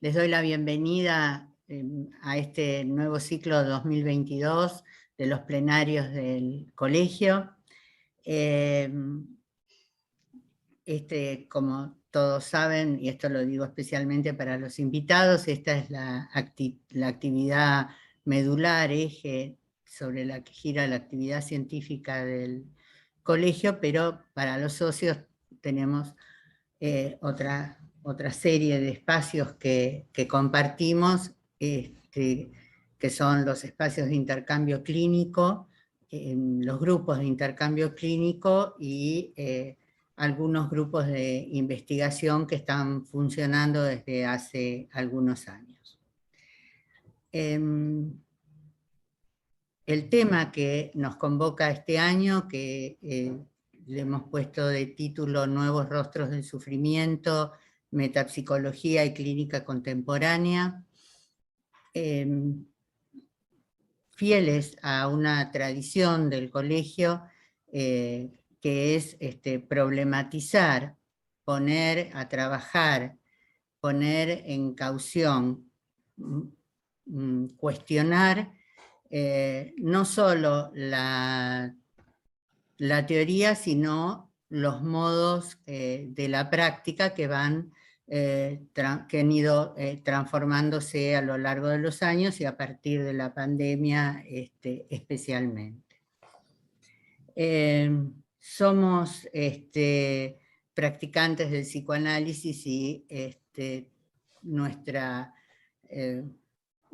Les doy la bienvenida a este nuevo ciclo 2022 de los plenarios del colegio. Como todos saben, y esto lo digo especialmente para los invitados, esta es la actividad medular, eje sobre la que gira la actividad científica del colegio, pero para los socios tenemos otra serie de espacios que compartimos, que son los espacios de intercambio clínico, los grupos de intercambio clínico y algunos grupos de investigación que están funcionando desde hace algunos años. El tema que nos convoca este año, que le hemos puesto de título Nuevos rostros del sufrimiento, metapsicología y clínica contemporánea, fieles a una tradición del colegio que es problematizar, poner a trabajar, poner en caución, cuestionar no solo la teoría, sino los modos de la práctica que han ido transformándose a lo largo de los años y a partir de la pandemia especialmente. Somos practicantes del psicoanálisis y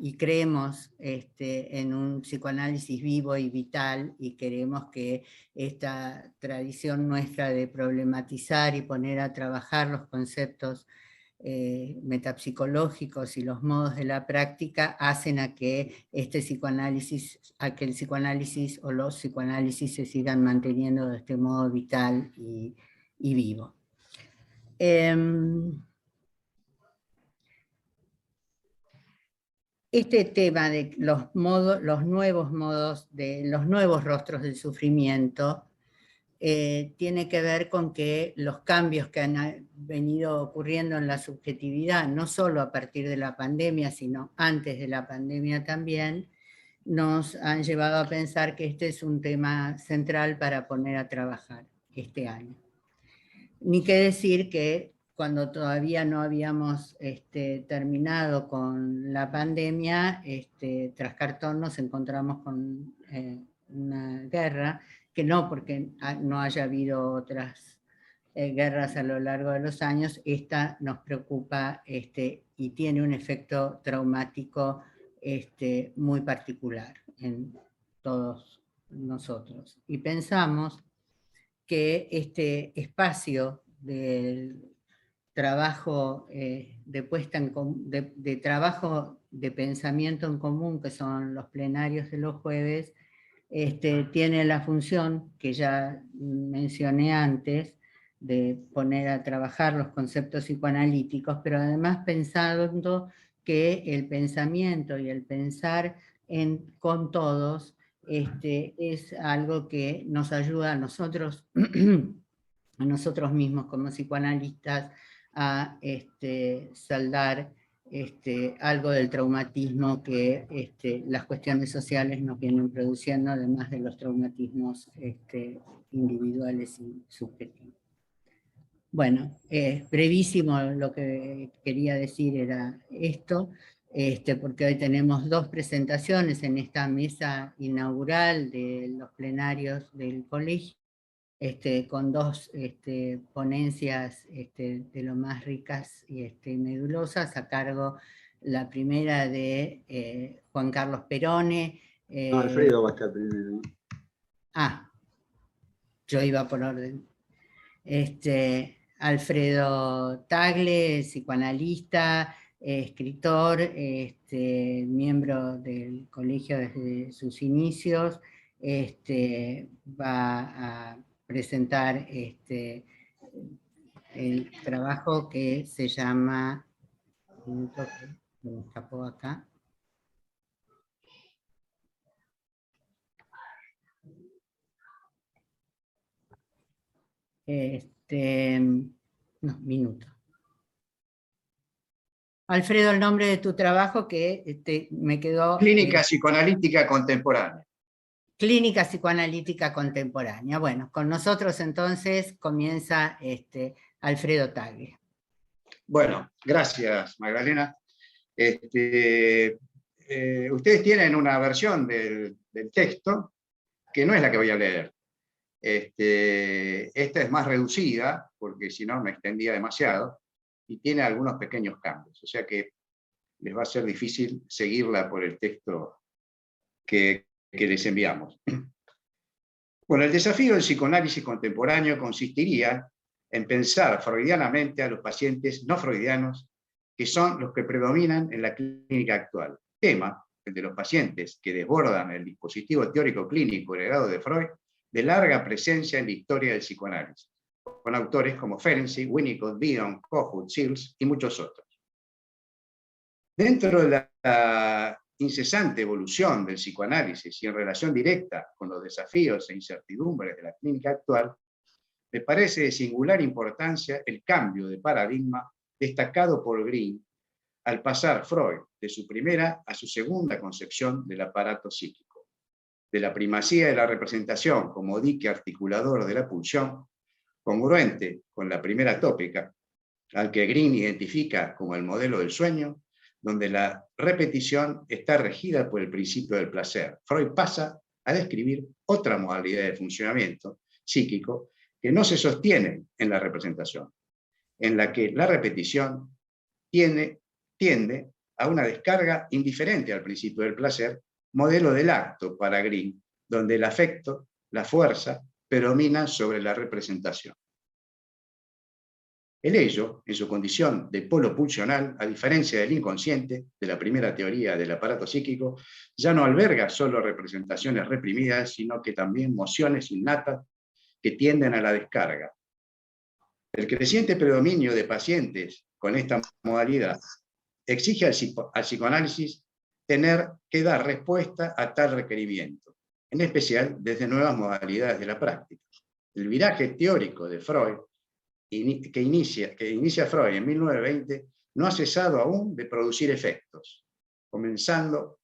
y creemos en un psicoanálisis vivo y vital, y queremos que esta tradición nuestra de problematizar y poner a trabajar los conceptos metapsicológicos y los modos de la práctica hacen a que el psicoanálisis o los psicoanálisis se sigan manteniendo de este modo vital y vivo. Este tema de los nuevos rostros del sufrimiento tiene que ver con que los cambios que han venido ocurriendo en la subjetividad, no solo a partir de la pandemia, sino antes de la pandemia también, nos han llevado a pensar que este es un tema central para poner a trabajar este año. Ni qué decir que cuando todavía no habíamos terminado con la pandemia, tras Cartón nos encontramos con una guerra, que no porque no haya habido otras guerras a lo largo de los años, esta nos preocupa y tiene un efecto traumático muy particular en todos nosotros. Y pensamos que este espacio del trabajo de trabajo de pensamiento en común, que son los plenarios de los jueves, tiene la función que ya mencioné antes, de poner a trabajar los conceptos psicoanalíticos, pero además pensando que el pensamiento y el pensar con todos es algo que nos ayuda a nosotros mismos como psicoanalistas a saldar algo del traumatismo que las cuestiones sociales nos vienen produciendo, además de los traumatismos individuales y subjetivos. Bueno, brevísimo, lo que quería decir era esto, porque hoy tenemos dos presentaciones en esta mesa inaugural de los plenarios del colegio, con dos ponencias de lo más ricas y medulosas, a cargo la primera de Juan Carlos Perone. No, Alfredo va a estar primero. Yo iba por orden. Alfredo Tagle, psicoanalista, escritor, miembro del colegio desde sus inicios, va a presentar el trabajo que se llama, me escapó acá, no, minuto. Alfredo, el nombre de tu trabajo que me quedó... Clínica psicoanalítica contemporánea. Clínica psicoanalítica contemporánea. Bueno, con nosotros entonces comienza Alfredo Tagle. Bueno, gracias Magdalena. Ustedes tienen una versión del texto que no es la que voy a leer. Esta es más reducida, porque si no me extendía demasiado, y tiene algunos pequeños cambios. O sea que les va a ser difícil seguirla por el texto que les enviamos. Bueno, el desafío del psicoanálisis contemporáneo consistiría en pensar freudianamente a los pacientes no freudianos, que son los que predominan en la clínica actual. Tema, el de los pacientes que desbordan el dispositivo teórico clínico heredado de Freud, de larga presencia en la historia del psicoanálisis, con autores como Ferenczi, Winnicott, Bion, Kohut, Searle y muchos otros. Dentro de la incesante evolución del psicoanálisis y en relación directa con los desafíos e incertidumbres de la clínica actual, me parece de singular importancia el cambio de paradigma destacado por Green al pasar Freud de su primera a su segunda concepción del aparato psíquico, de la primacía de la representación como dique articulador de la pulsión, congruente con la primera tópica, al que Green identifica como el modelo del sueño, donde la repetición está regida por el principio del placer. Freud pasa a describir otra modalidad de funcionamiento psíquico que no se sostiene en la representación, en la que la repetición tiende a una descarga indiferente al principio del placer, modelo del acto para Green, donde el afecto, la fuerza, predominan sobre la representación. El ello, en su condición de polo pulsional, a diferencia del inconsciente, de la primera teoría del aparato psíquico, ya no alberga solo representaciones reprimidas, sino que también mociones innatas que tienden a la descarga. El creciente predominio de pacientes con esta modalidad exige al psicoanálisis tener que dar respuesta a tal requerimiento, en especial desde nuevas modalidades de la práctica. El viraje teórico de Freud, que inicia Freud en 1920, no ha cesado aún de producir efectos, comenzando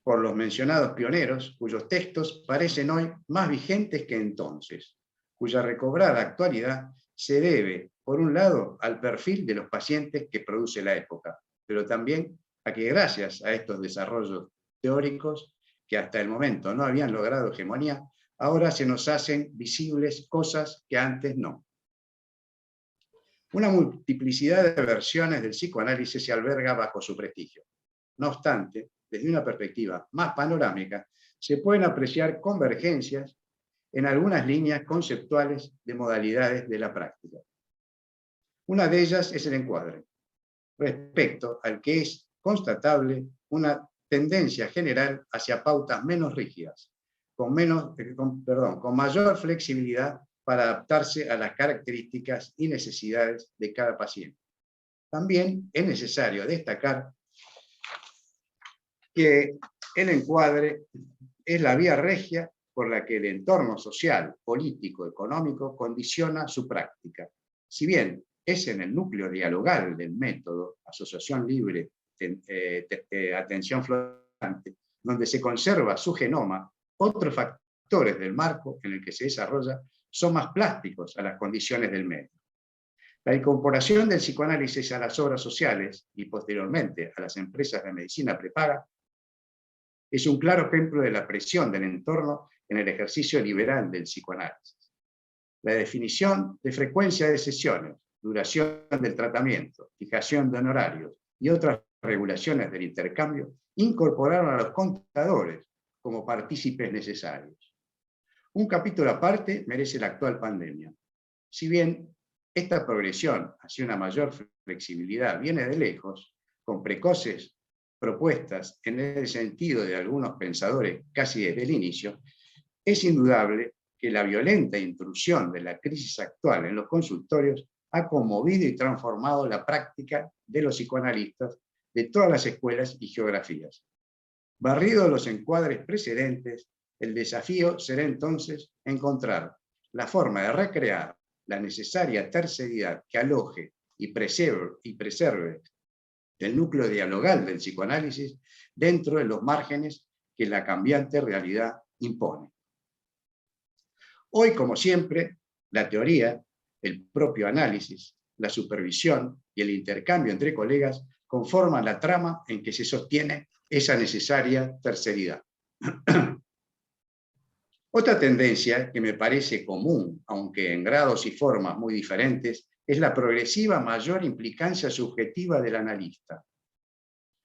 por los mencionados pioneros, cuyos textos parecen hoy más vigentes que entonces, cuya recobrada actualidad se debe, por un lado, al perfil de los pacientes que produce la época, pero también a que gracias a estos desarrollos teóricos, que hasta el momento no habían logrado hegemonía, ahora se nos hacen visibles cosas que antes no. Una multiplicidad de versiones del psicoanálisis se alberga bajo su prestigio. No obstante, desde una perspectiva más panorámica, se pueden apreciar convergencias en algunas líneas conceptuales de modalidades de la práctica. Una de ellas es el encuadre, respecto al que es constatable una tendencia general hacia pautas menos rígidas, con mayor flexibilidad para adaptarse a las características y necesidades de cada paciente. También es necesario destacar que el encuadre es la vía regia por la que el entorno social, político, económico condiciona su práctica. Si bien es en el núcleo dialogal del método, asociación libre, atención flotante, donde se conserva su genoma, otros factores del marco en el que se desarrolla son más plásticos a las condiciones del medio. La incorporación del psicoanálisis a las obras sociales y posteriormente a las empresas de medicina prepaga es un claro ejemplo de la presión del entorno en el ejercicio liberal del psicoanálisis. La definición de frecuencia de sesiones, duración del tratamiento, fijación de honorarios y otras regulaciones del intercambio incorporaron a los contadores como partícipes necesarios. Un capítulo aparte merece la actual pandemia. Si bien esta progresión hacia una mayor flexibilidad viene de lejos, con precoces propuestas en el sentido de algunos pensadores casi desde el inicio, es indudable que la violenta intrusión de la crisis actual en los consultorios ha conmovido y transformado la práctica de los psicoanalistas de todas las escuelas y geografías. Barridos los encuadres precedentes, el desafío será entonces encontrar la forma de recrear la necesaria terceridad que aloje y preserve del núcleo dialogal del psicoanálisis dentro de los márgenes que la cambiante realidad impone. Hoy, como siempre, la teoría, el propio análisis, la supervisión y el intercambio entre colegas conforman la trama en que se sostiene esa necesaria terceridad. Otra tendencia que me parece común, aunque en grados y formas muy diferentes, es la progresiva mayor implicancia subjetiva del analista.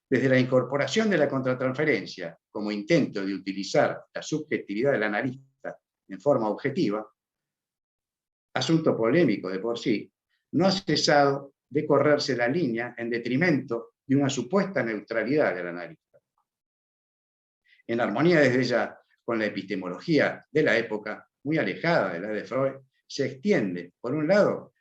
Desde la incorporación de la contratransferencia como intento de utilizar la subjetividad del analista en forma objetiva, asunto polémico de por sí, no ha cesado de correrse la línea en detrimento de una supuesta neutralidad del analista. En armonía desde ya con la epistemología de la época, muy alejada de la de Freud, se extiende, por un lado,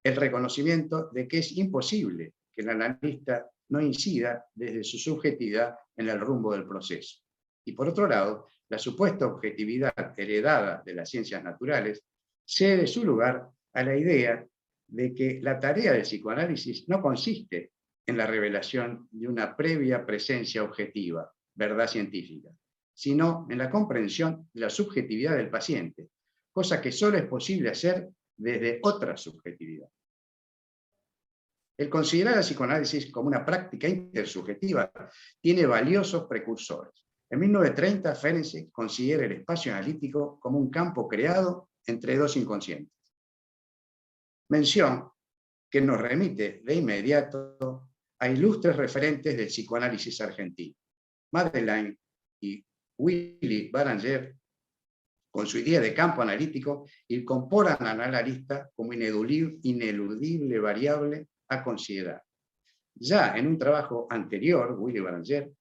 el reconocimiento de que es imposible que el analista no incida desde su subjetividad en el rumbo del proceso. Y por otro lado, la supuesta objetividad heredada de las ciencias naturales cede su lugar a la idea de que la tarea del psicoanálisis no consiste en la revelación de una previa presencia objetiva, verdad científica, sino en la comprensión de la subjetividad del paciente, cosa que solo es posible hacer desde otra subjetividad. El considerar el psicoanálisis como una práctica intersubjetiva tiene valiosos precursores. En 1930, Ferenczi considera el espacio analítico como un campo creado entre dos inconscientes. Mención que nos remite de inmediato a ilustres referentes del psicoanálisis argentino. Madeleine y Willy Baranger, con su idea de campo analítico, incorporan al analista como ineludible variable a considerar. Ya en un trabajo anterior, Willy Baranger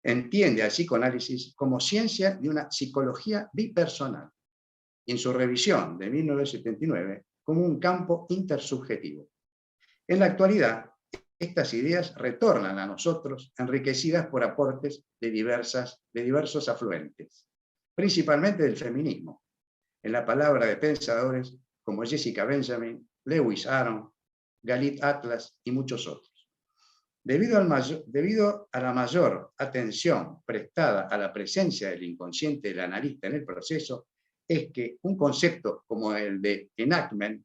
entiende al psicoanálisis como ciencia de una psicología bipersonal, y en su revisión de 1979 como un campo intersubjetivo. En la actualidad, estas ideas retornan a nosotros enriquecidas por aportes de diversos afluentes, principalmente del feminismo, en la palabra de pensadores como Jessica Benjamin, Lewis Aron, Galit Atlas y muchos otros. Debido a la mayor atención prestada a la presencia del inconsciente del analista en el proceso, es que un concepto como el de enactment,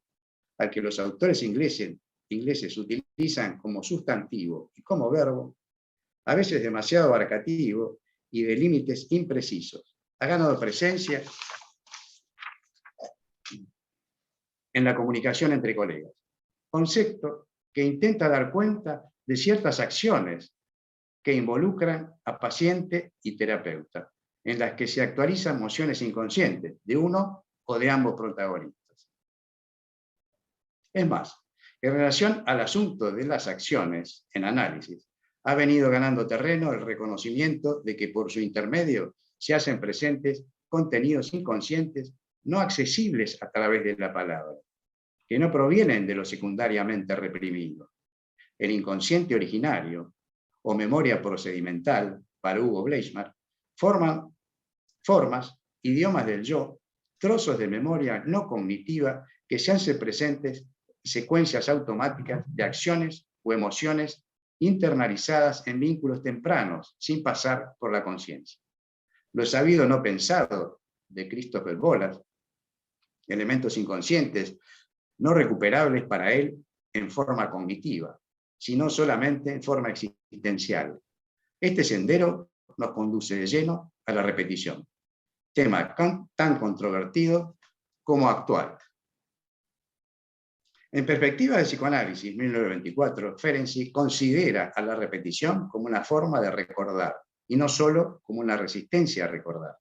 al que los autores ingleses utilizan como sustantivo y como verbo, a veces demasiado abarcativo y de límites imprecisos, ha ganado presencia en la comunicación entre colegas. Concepto que intenta dar cuenta de ciertas acciones que involucran a paciente y terapeuta, en las que se actualizan emociones inconscientes de uno o de ambos protagonistas. Es más, en relación al asunto de las acciones en análisis, ha venido ganando terreno el reconocimiento de que por su intermedio se hacen presentes contenidos inconscientes no accesibles a través de la palabra, que no provienen de lo secundariamente reprimido. El inconsciente originario, o memoria procedimental, para Hugo Bleichmar, forman formas, idiomas del yo, trozos de memoria no cognitiva que se hacen presentes secuencias automáticas de acciones o emociones internalizadas en vínculos tempranos, sin pasar por la conciencia. Lo sabido no pensado, de Christopher Bollas, elementos inconscientes no recuperables para él en forma cognitiva, sino solamente en forma existencial. Este sendero nos conduce de lleno a la repetición, tema tan controvertido como actual. En perspectiva del psicoanálisis, 1924, Ferenczi considera a la repetición como una forma de recordar, y no solo como una resistencia a recordar.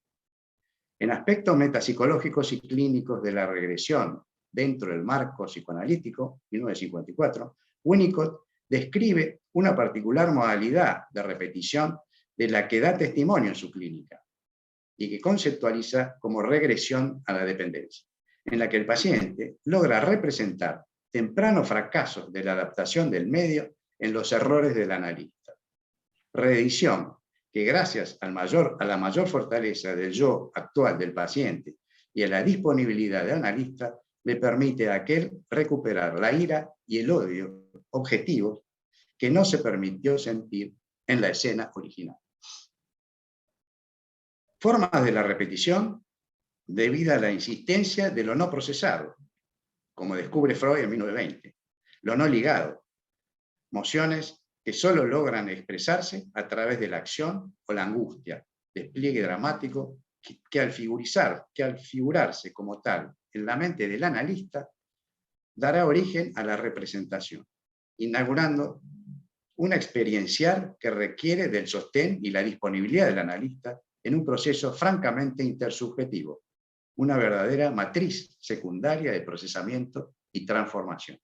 En aspectos metapsicológicos y clínicos de la regresión dentro del marco psicoanalítico, 1954, Winnicott describe una particular modalidad de repetición de la que da testimonio en su clínica y que conceptualiza como regresión a la dependencia, en la que el paciente logra representar tempranos fracasos de la adaptación del medio en los errores del analista. Reedición que gracias a la mayor fortaleza del yo actual del paciente y a la disponibilidad del analista, le permite a aquel recuperar la ira y el odio objetivos que no se permitió sentir en la escena original. Formas de la repetición debido a la insistencia de lo no procesado, como descubre Freud en 1920, lo no ligado, emociones que solo logran expresarse a través de la acción o la angustia, despliegue dramático que al figurarse como tal en la mente del analista, dará origen a la representación, inaugurando una experiencial que requiere del sostén y la disponibilidad del analista en un proceso francamente intersubjetivo, una verdadera matriz secundaria de procesamiento y transformación.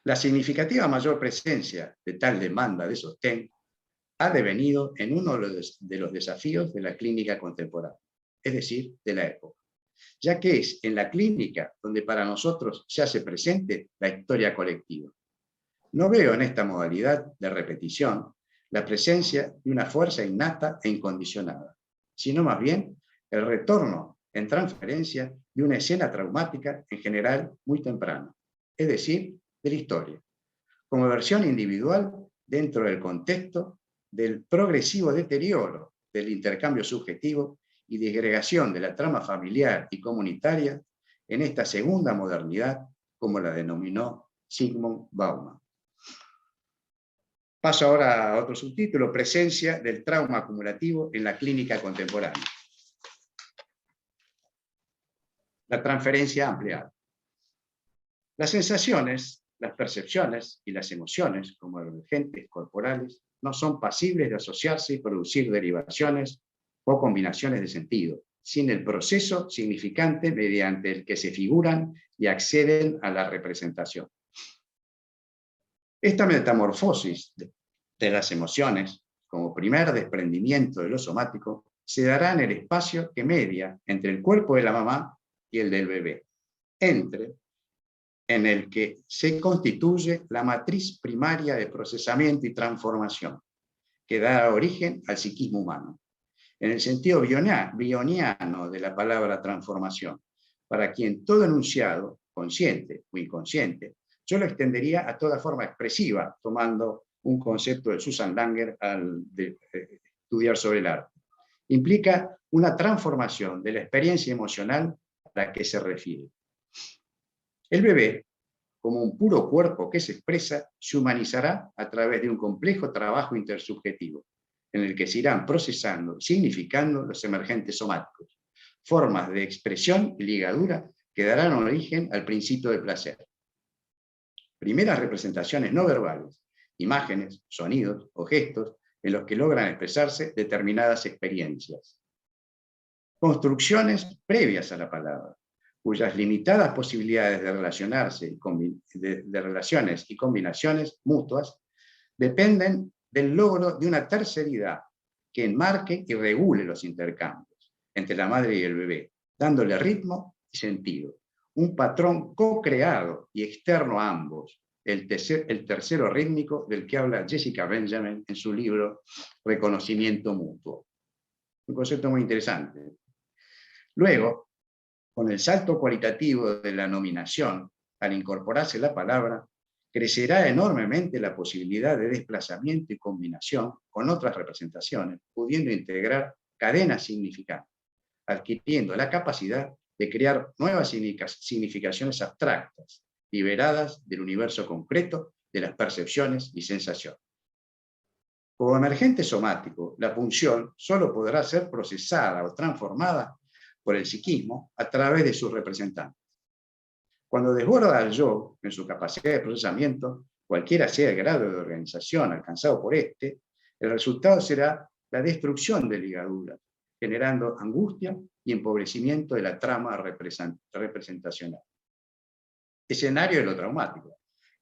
La significativa mayor presencia de tal demanda de sostén ha devenido en uno de los desafíos de la clínica contemporánea, es decir, de la época, ya que es en la clínica donde para nosotros se hace presente la historia colectiva. No veo en esta modalidad de repetición la presencia de una fuerza innata e incondicionada, sino más bien el retorno en transferencia de una escena traumática en general muy temprana, es decir, de la historia, como versión individual dentro del contexto del progresivo deterioro del intercambio subjetivo y disgregación de la trama familiar y comunitaria en esta segunda modernidad, como la denominó Zygmunt Bauman. Paso ahora a otro subtítulo: presencia del trauma acumulativo en la clínica contemporánea. La transferencia ampliada. Las sensaciones, las percepciones y las emociones, como los agentes corporales, no son pasibles de asociarse y producir derivaciones o combinaciones de sentido, sin el proceso significante mediante el que se figuran y acceden a la representación. Esta metamorfosis de las emociones, como primer desprendimiento de lo somático, se dará en el espacio que media entre el cuerpo de la mamá y el del bebé, en el que se constituye la matriz primaria de procesamiento y transformación, que da origen al psiquismo humano, en el sentido bioniano de la palabra transformación, para quien todo enunciado, consciente o inconsciente, yo lo extendería a toda forma expresiva, tomando un concepto de Susan Langer al estudiar sobre el arte. Implica una transformación de la experiencia emocional a la que se refiere. El bebé, como un puro cuerpo que se expresa, se humanizará a través de un complejo trabajo intersubjetivo, en el que se irán procesando y significando los emergentes somáticos, formas de expresión y ligadura que darán origen al principio de placer. Primeras representaciones no verbales, imágenes, sonidos o gestos en los que logran expresarse determinadas experiencias. Construcciones previas a la palabra, cuyas limitadas posibilidades de relacionarse de relaciones y combinaciones mutuas dependen del logro de una terceridad que enmarque y regule los intercambios entre la madre y el bebé, dándole ritmo y sentido. Un patrón co-creado y externo a ambos, el tercero rítmico del que habla Jessica Benjamin en su libro Reconocimiento Mutuo. Un concepto muy interesante. Luego, con el salto cualitativo de la nominación, al incorporarse la palabra, crecerá enormemente la posibilidad de desplazamiento y combinación con otras representaciones, pudiendo integrar cadenas significantes, adquiriendo la capacidad de crear nuevas significaciones abstractas, liberadas del universo concreto de las percepciones y sensaciones. Como emergente somático, la punción solo podrá ser procesada o transformada por el psiquismo a través de sus representantes. Cuando desborda al yo en su capacidad de procesamiento, cualquiera sea el grado de organización alcanzado por este, el resultado será la destrucción de ligaduras, generando angustia y empobrecimiento de la trama representacional. Escenario de lo traumático: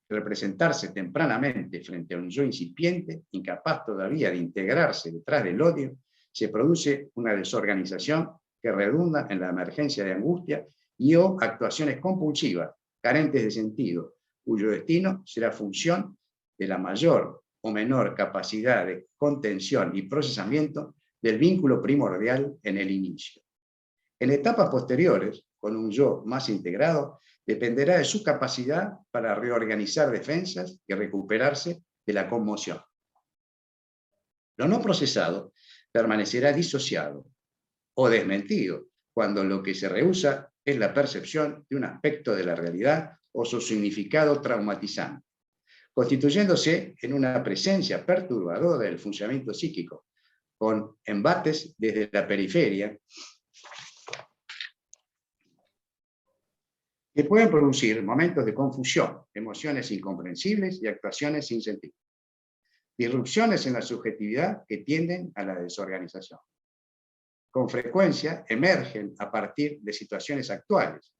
representarse tempranamente frente a un yo incipiente, incapaz todavía de integrarse detrás del odio, se produce una desorganización que redunda en la emergencia de angustia y o actuaciones compulsivas, carentes de sentido, cuyo destino será función de la mayor o menor capacidad de contención y procesamiento del vínculo primordial en el inicio. En etapas posteriores, con un yo más integrado, dependerá de su capacidad para reorganizar defensas y recuperarse de la conmoción. Lo no procesado permanecerá disociado o desmentido cuando lo que se rehúsa es la percepción de un aspecto de la realidad o su significado traumatizante, constituyéndose en una presencia perturbadora del funcionamiento psíquico, con embates desde la periferia que pueden producir momentos de confusión, emociones incomprensibles y actuaciones sin sentido. Disrupciones en la subjetividad que tienden a la desorganización. Con frecuencia emergen a partir de situaciones actuales,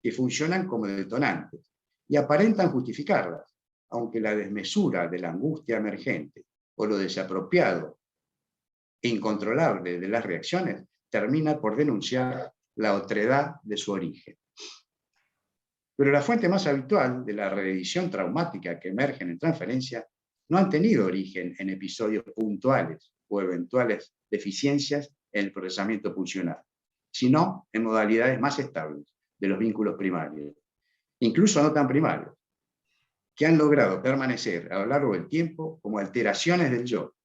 que funcionan como detonantes y aparentan justificarlas, aunque la desmesura de la angustia emergente o lo desapropiado e incontrolable de las reacciones termina por denunciar la otredad de su origen. Pero la fuente más habitual de la reedición traumática que emergen en transferencia no han tenido origen en episodios puntuales o eventuales deficiencias en el procesamiento pulsional, sino en modalidades más estables de los vínculos primarios, incluso no tan primarios, que han logrado permanecer a lo largo del tiempo como alteraciones del yo,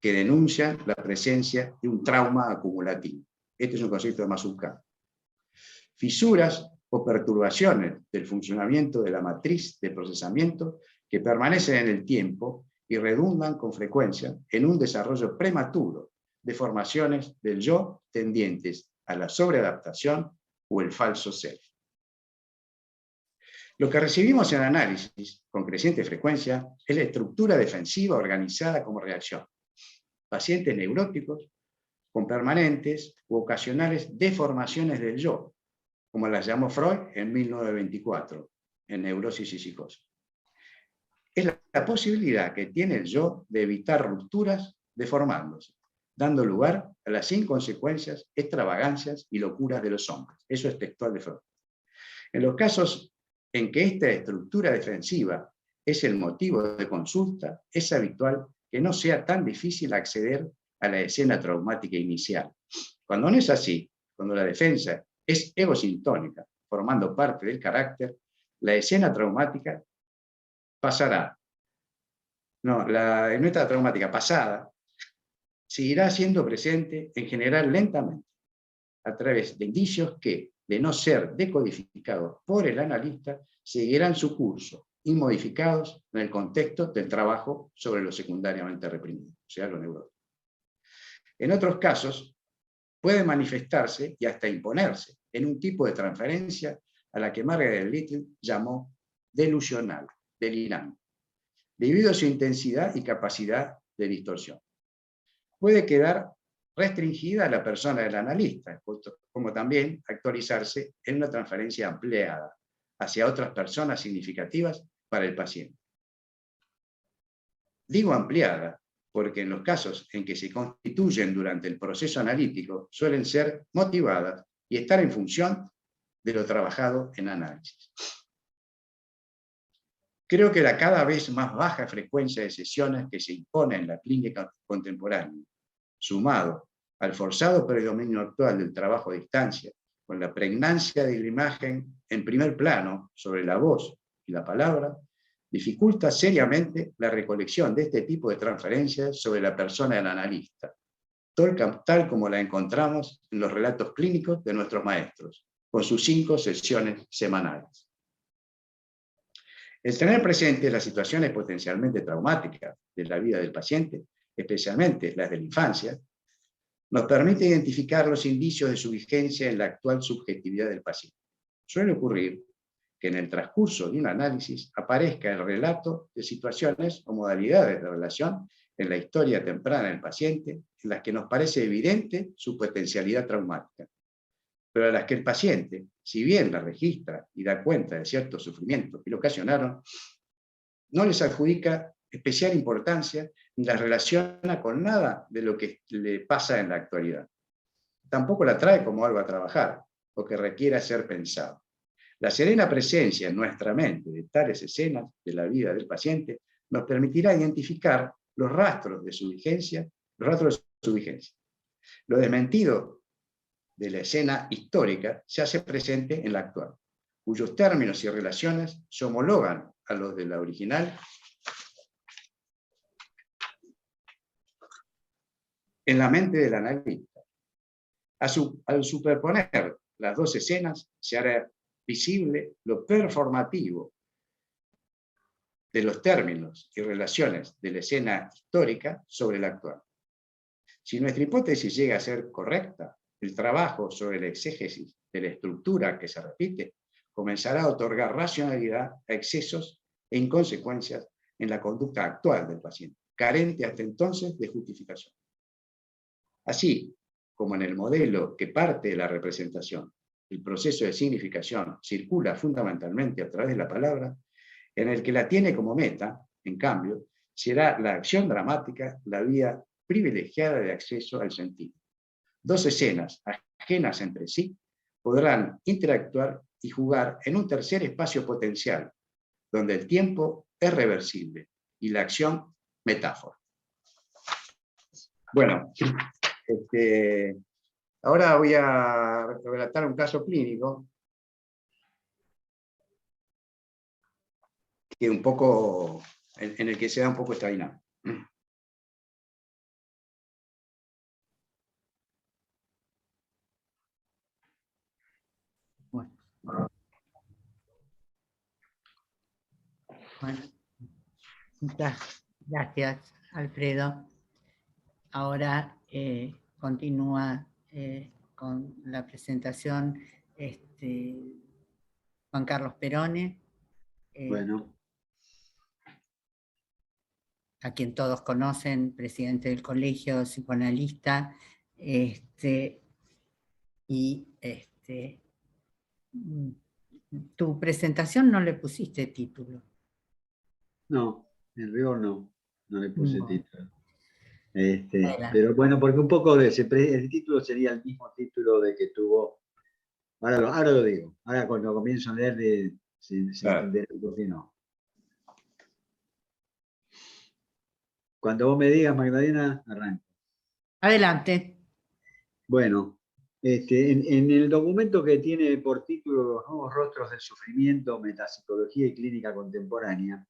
que denuncian la presencia de un trauma acumulativo. Este es un concepto de Mazzucato. Fisuras o perturbaciones del funcionamiento de la matriz de procesamiento que permanecen en el tiempo y redundan con frecuencia en un desarrollo prematuro de formaciones del yo tendientes a la sobreadaptación o el falso self. Lo que recibimos en análisis con creciente frecuencia es la estructura defensiva organizada como reacción. Pacientes neuróticos con permanentes u ocasionales deformaciones del yo, como las llamó Freud en 1924, en Neurosis y Psicosis. Es la posibilidad que tiene el yo de evitar rupturas deformándose, dando lugar a las inconsecuencias, extravagancias y locuras de los hombres. Eso es textual de Freud. En los casos en que esta estructura defensiva es el motivo de consulta, es habitual que no sea tan difícil acceder a la escena traumática inicial. Cuando no es así, cuando la defensa es egosintónica, formando parte del carácter, la escena traumática pasará. No, la escena traumática pasada seguirá siendo presente en general lentamente, a través de indicios que, de no ser decodificados por el analista, seguirán su curso, inmodificados en el contexto del trabajo sobre lo secundariamente reprimido, o sea, lo neurótico. En otros casos, puede manifestarse y hasta imponerse en un tipo de transferencia a la que Margaret Little llamó delusional, delirante, debido a su intensidad y capacidad de distorsión. Puede quedar restringida a la persona del analista, como también actualizarse en una transferencia ampliada hacia otras personas significativas para el paciente. Digo ampliada porque en los casos en que se constituyen durante el proceso analítico suelen ser motivadas y estar en función de lo trabajado en análisis. Creo que la cada vez más baja frecuencia de sesiones que se impone en la clínica contemporánea, sumado al forzado predominio actual del trabajo a distancia, con la pregnancia de la imagen en primer plano sobre la voz y la palabra, dificulta seriamente la recolección de este tipo de transferencias sobre la persona del analista, tal como la encontramos en los relatos clínicos de nuestros maestros, con sus 5 sesiones semanales. El tener presentes las situaciones potencialmente traumáticas de la vida del paciente, especialmente las de la infancia, nos permite identificar los indicios de su vigencia en la actual subjetividad del paciente. Suele ocurrir que en el transcurso de un análisis aparezca el relato de situaciones o modalidades de relación en la historia temprana del paciente en las que nos parece evidente su potencialidad traumática, pero a las que el paciente, si bien la registra y da cuenta de ciertos sufrimientos que lo ocasionaron, no les adjudica especial importancia ni las relaciona con nada de lo que le pasa en la actualidad. Tampoco la trae como algo a trabajar o que requiera ser pensado. La serena presencia en nuestra mente de tales escenas de la vida del paciente nos permitirá identificar los rastros de su vigencia, Lo desmentido de la escena histórica se hace presente en la actual, cuyos términos y relaciones se homologan a los de la original, en la mente del analista. Al superponer las dos escenas, se hará visible lo performativo de los términos y relaciones de la escena histórica sobre la actual. Si nuestra hipótesis llega a ser correcta, el trabajo sobre la exégesis de la estructura que se repite comenzará a otorgar racionalidad a excesos e inconsecuencias en la conducta actual del paciente, carente hasta entonces de justificación. Así como en el modelo que parte de la representación, el proceso de significación circula fundamentalmente a través de la palabra, en el que la tiene como meta, en cambio, será la acción dramática la vía privilegiada de acceso al sentido. Dos escenas ajenas entre sí podrán interactuar y jugar en un tercer espacio potencial, donde el tiempo es reversible y la acción metáfora. Bueno, ahora voy a relatar un caso clínico que un poco, en el que se da un poco esta dinámica. Bueno, muchas gracias, Alfredo. Ahora continúa con la presentación Juan Carlos Perone, Bueno, a quien todos conocen, presidente del colegio, psicoanalista, tu presentación no le pusiste título. no, en rigor no le puse No. título. Pero bueno, porque un poco el título sería el mismo título de que tuvo. Ahora lo digo. Ahora cuando comienzo a leer se entenderá por qué no. Cuando vos me digas, Magdalena, arranco. Adelante. Bueno, en el documento que tiene por título Los nuevos rostros del sufrimiento, metapsicología y clínica contemporánea,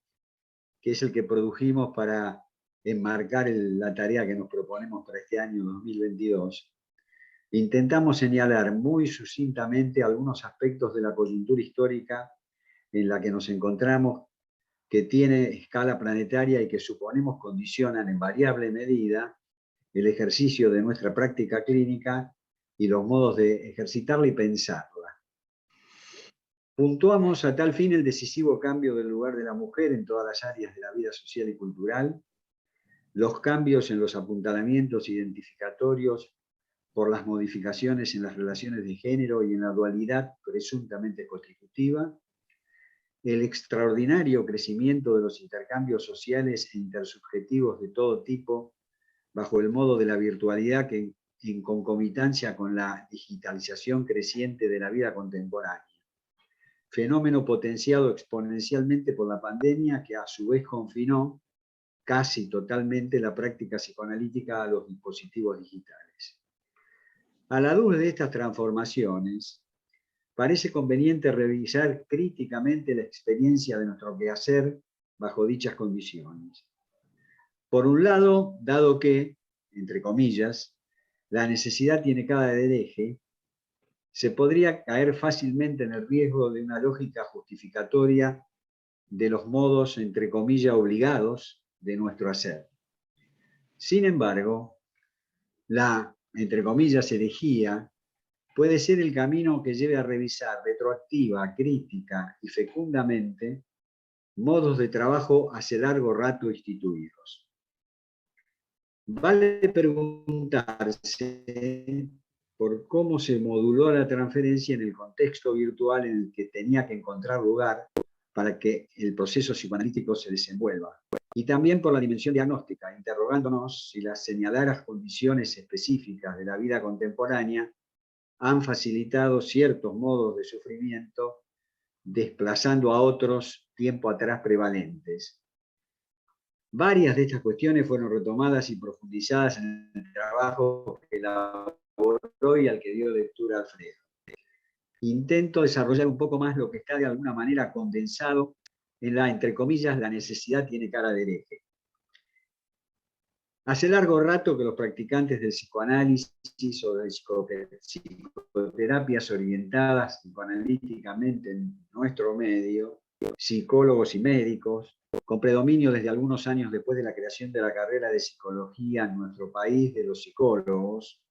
que es el que produjimos para enmarcar la tarea que nos proponemos para este año 2022, intentamos señalar muy sucintamente algunos aspectos de la coyuntura histórica en la que nos encontramos, que tiene escala planetaria y que suponemos condicionan en variable medida el ejercicio de nuestra práctica clínica y los modos de ejercitarla y pensarla. Puntuamos a tal fin el decisivo cambio del lugar de la mujer en todas las áreas de la vida social y cultural, los cambios en los apuntalamientos identificatorios por las modificaciones en las relaciones de género y en la dualidad presuntamente constitutiva, el extraordinario crecimiento de los intercambios sociales e intersubjetivos de todo tipo bajo el modo de la virtualidad que en concomitancia con la digitalización creciente de la vida contemporánea, fenómeno potenciado exponencialmente por la pandemia que a su vez confinó casi totalmente la práctica psicoanalítica a los dispositivos digitales. A la luz de estas transformaciones, parece conveniente revisar críticamente la experiencia de nuestro quehacer bajo dichas condiciones. Por un lado, dado que, entre comillas, la necesidad tiene cada eje, se podría caer fácilmente en el riesgo de una lógica justificatoria de los modos, entre comillas, obligados de nuestro hacer. Sin embargo, la, entre comillas, herejía puede ser el camino que lleve a revisar retroactiva, crítica y fecundamente modos de trabajo hace largo rato instituidos. Vale preguntarse por cómo se moduló la transferencia en el contexto virtual en el que tenía que encontrar lugar para que el proceso psicoanalítico se desenvuelva. Y también por la dimensión diagnóstica, interrogándonos si las señaladas condiciones específicas de la vida contemporánea han facilitado ciertos modos de sufrimiento, desplazando a otros tiempo atrás prevalentes. Varias de estas cuestiones fueron retomadas y profundizadas en el trabajo que elaboró y al que dio lectura Alfredo. intento desarrollar un poco más lo que está de alguna manera condensado en la, entre comillas, la necesidad tiene cara de hereje. Hace largo rato que los practicantes del psicoanálisis o de psicoterapias orientadas psicoanalíticamente en nuestro medio, psicólogos y médicos, con predominio desde algunos años después de la creación de la carrera de psicología en nuestro país de los psicólogos,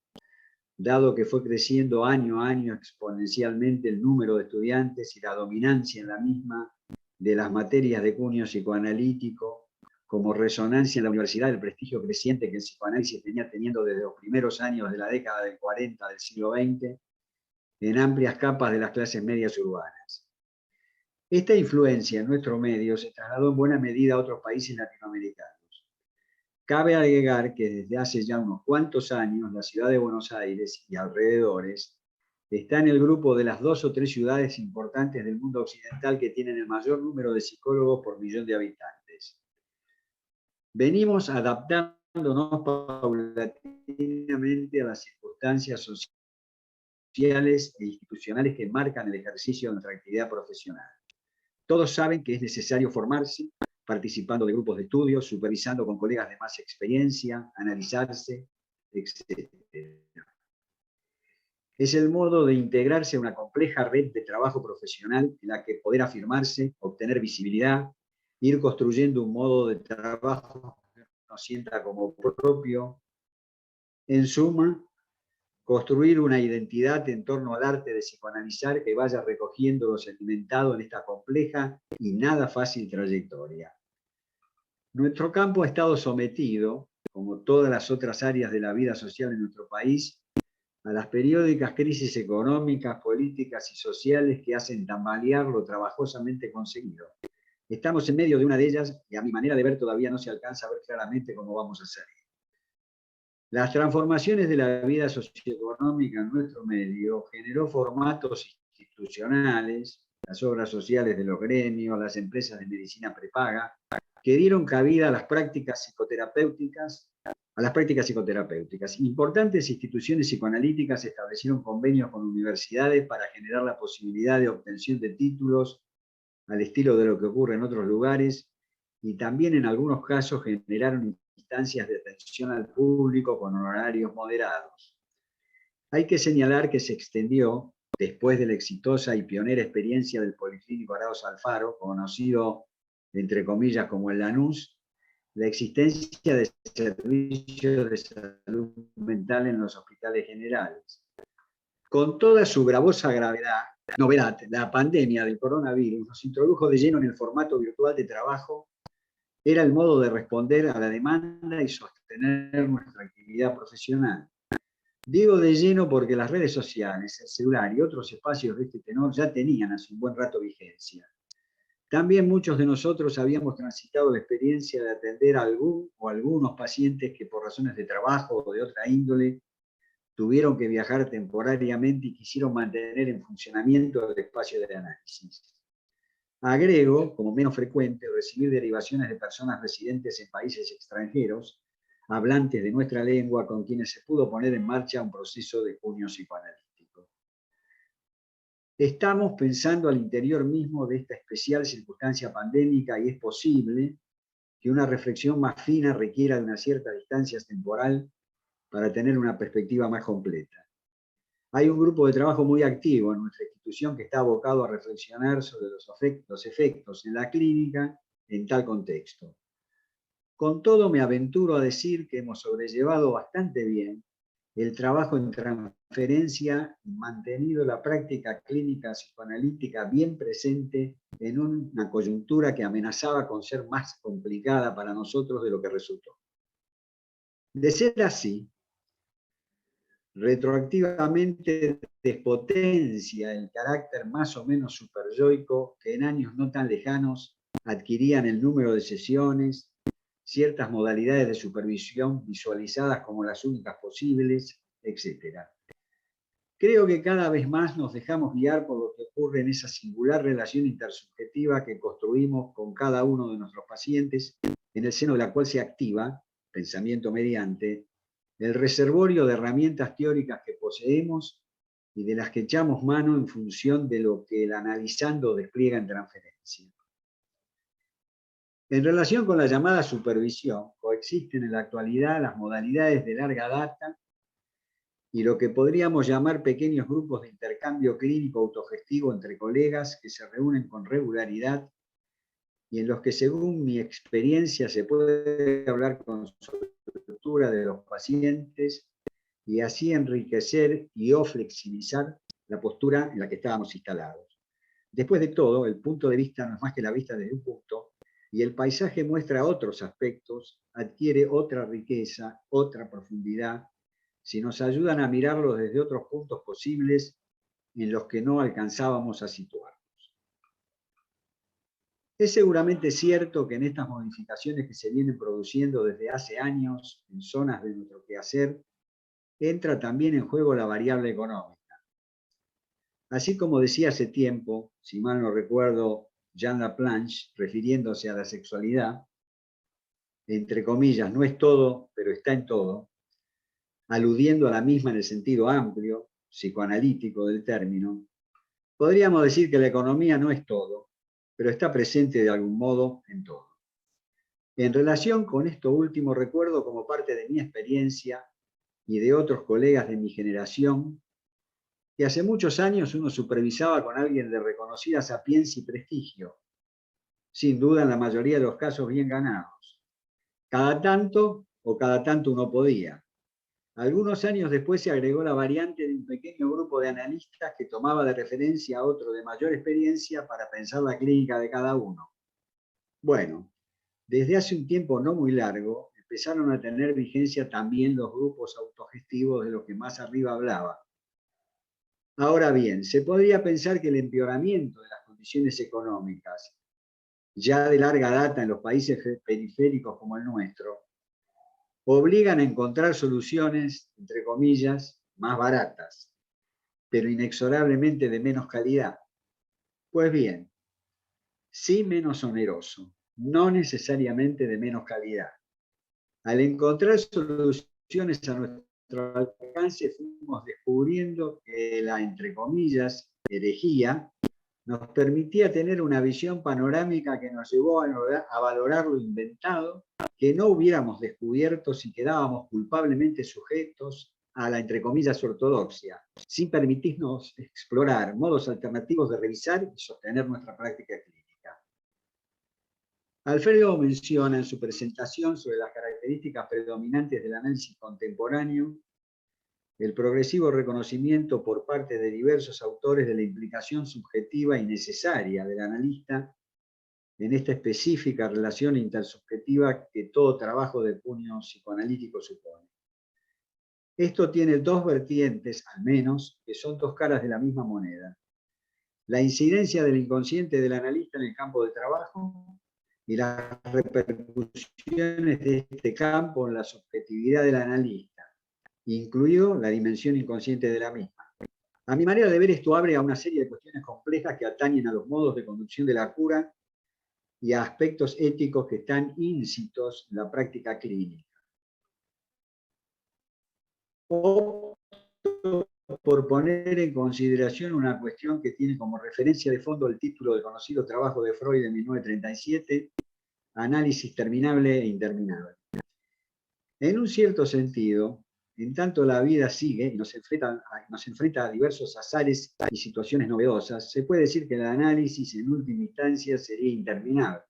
dado que fue creciendo año a año exponencialmente el número de estudiantes y la dominancia en la misma de las materias de cuño psicoanalítico, como resonancia en la universidad del prestigio creciente que el psicoanálisis venía teniendo desde los primeros años de la década del 40 del siglo XX, en amplias capas de las clases medias urbanas. Esta influencia en nuestro medio se trasladó en buena medida a otros países latinoamericanos. Cabe agregar que desde hace ya unos cuantos años la ciudad de Buenos Aires y alrededores está en el grupo de las 2 o 3 ciudades importantes del mundo occidental que tienen el mayor número de psicólogos por millón de habitantes. Venimos adaptándonos paulatinamente a las circunstancias sociales e institucionales que marcan el ejercicio de nuestra actividad profesional. Todos saben que es necesario formarse, participando de grupos de estudio, supervisando con colegas de más experiencia, analizarse, etc. Es el modo de integrarse a una compleja red de trabajo profesional en la que poder afirmarse, obtener visibilidad, ir construyendo un modo de trabajo que nos sienta como propio. En suma, construir una identidad en torno al arte de psicoanalizar que vaya recogiendo lo sedimentado en esta compleja y nada fácil trayectoria. Nuestro campo ha estado sometido, como todas las otras áreas de la vida social en nuestro país, a las periódicas crisis económicas, políticas y sociales que hacen tambalear lo trabajosamente conseguido. Estamos en medio de una de ellas y a mi manera de ver todavía no se alcanza a ver claramente cómo vamos a salir. Las transformaciones de la vida socioeconómica en nuestro medio generó formatos institucionales, las obras sociales de los gremios, las empresas de medicina prepaga, que dieron cabida a las prácticas psicoterapéuticas. Importantes instituciones psicoanalíticas establecieron convenios con universidades para generar la posibilidad de obtención de títulos al estilo de lo que ocurre en otros lugares, y también en algunos casos generaron instancias de atención al público con honorarios moderados. Hay que señalar que se extendió, después de la exitosa y pionera experiencia del Policlínico Arauz Alfaro, conocido entre comillas como el Lanús, la existencia de servicios de salud mental en los hospitales generales. Con toda su gravosa novedad, la pandemia del coronavirus nos introdujo de lleno en el formato virtual de trabajo. Era el modo de responder a la demanda y sostener nuestra actividad profesional. Digo de lleno porque las redes sociales, el celular y otros espacios de este tenor ya tenían hace un buen rato vigencia. También muchos de nosotros habíamos transitado la experiencia de atender a algún o algunos pacientes que por razones de trabajo o de otra índole tuvieron que viajar temporariamente y quisieron mantener en funcionamiento el espacio de análisis. Agrego, como menos frecuente, recibir derivaciones de personas residentes en países extranjeros, hablantes de nuestra lengua, con quienes se pudo poner en marcha un proceso de cuño psicoanalítico. Estamos pensando al interior mismo de esta especial circunstancia pandémica y es posible que una reflexión más fina requiera de una cierta distancia temporal para tener una perspectiva más completa. Hay un grupo de trabajo muy activo en nuestra institución que está abocado a reflexionar sobre los efectos en la clínica en tal contexto. Con todo, me aventuro a decir que hemos sobrellevado bastante bien el trabajo en transferencia y mantenido la práctica clínica psicoanalítica bien presente en una coyuntura que amenazaba con ser más complicada para nosotros de lo que resultó. De ser así, retroactivamente despotencia el carácter más o menos superyoico que en años no tan lejanos adquirían el número de sesiones, ciertas modalidades de supervisión visualizadas como las únicas posibles, etc. Creo que cada vez más nos dejamos guiar por lo que ocurre en esa singular relación intersubjetiva que construimos con cada uno de nuestros pacientes, en el seno de la cual se activa, pensamiento mediante, el reservorio de herramientas teóricas que poseemos y de las que echamos mano en función de lo que el analizando despliega en transferencia. En relación con la llamada supervisión, coexisten en la actualidad las modalidades de larga data y lo que podríamos llamar pequeños grupos de intercambio clínico autogestivo entre colegas que se reúnen con regularidad y en los que, según mi experiencia, se puede hablar con soltura de los pacientes y así enriquecer y o flexibilizar la postura en la que estábamos instalados. Después de todo, el punto de vista no es más que la vista desde un punto, y el paisaje muestra otros aspectos, adquiere otra riqueza, otra profundidad, si nos ayudan a mirarlo desde otros puntos posibles en los que no alcanzábamos a situarnos. Es seguramente cierto que en estas modificaciones que se vienen produciendo desde hace años en zonas de nuestro quehacer, entra también en juego la variable económica. Así como decía hace tiempo, si mal no recuerdo, Jean Laplanche, refiriéndose a la sexualidad, entre comillas, no es todo, pero está en todo, aludiendo a la misma en el sentido amplio, psicoanalítico del término, podríamos decir que la economía no es todo, pero está presente de algún modo en todo. En relación con esto último, recuerdo como parte de mi experiencia y de otros colegas de mi generación, que hace muchos años uno supervisaba con alguien de reconocida sapiencia y prestigio, sin duda en la mayoría de los casos bien ganados. Cada tanto uno podía. Algunos años después se agregó la variante de un pequeño grupo de analistas que tomaba de referencia a otro de mayor experiencia para pensar la clínica de cada uno. Bueno, desde hace un tiempo no muy largo, empezaron a tener vigencia también los grupos autogestivos de los que más arriba hablaba. Ahora bien, se podría pensar que el empeoramiento de las condiciones económicas, ya de larga data en los países periféricos como el nuestro, obligan a encontrar soluciones, entre comillas, más baratas, pero inexorablemente de menos calidad. Pues bien, sí menos oneroso, no necesariamente de menos calidad. Al encontrar soluciones a nuestro alcance, fuimos descubriendo que la, entre comillas, herejía, nos permitía tener una visión panorámica que nos llevó a valorar lo inventado, que no hubiéramos descubierto si quedábamos culpablemente sujetos a la, entre comillas, ortodoxia, sin permitirnos explorar modos alternativos de revisar y sostener nuestra práctica clínica. Alfredo menciona en su presentación sobre las características predominantes del análisis contemporáneo el progresivo reconocimiento por parte de diversos autores de la implicación subjetiva y necesaria del analista en esta específica relación intersubjetiva que todo trabajo de puño psicoanalítico supone. Esto tiene dos vertientes, al menos, que son dos caras de la misma moneda. La incidencia del inconsciente del analista en el campo de trabajo y las repercusiones de este campo en la subjetividad del analista, incluido la dimensión inconsciente de la misma. A mi manera de ver, esto abre a una serie de cuestiones complejas que atañen a los modos de conducción de la cura y a aspectos éticos que están íncitos en la práctica clínica. O por poner en consideración una cuestión que tiene como referencia de fondo el título del conocido trabajo de Freud de 1937, Análisis terminable e interminable. En un cierto sentido, en tanto la vida sigue y nos enfrenta a diversos azares y situaciones novedosas, se puede decir que el análisis en última instancia sería interminable.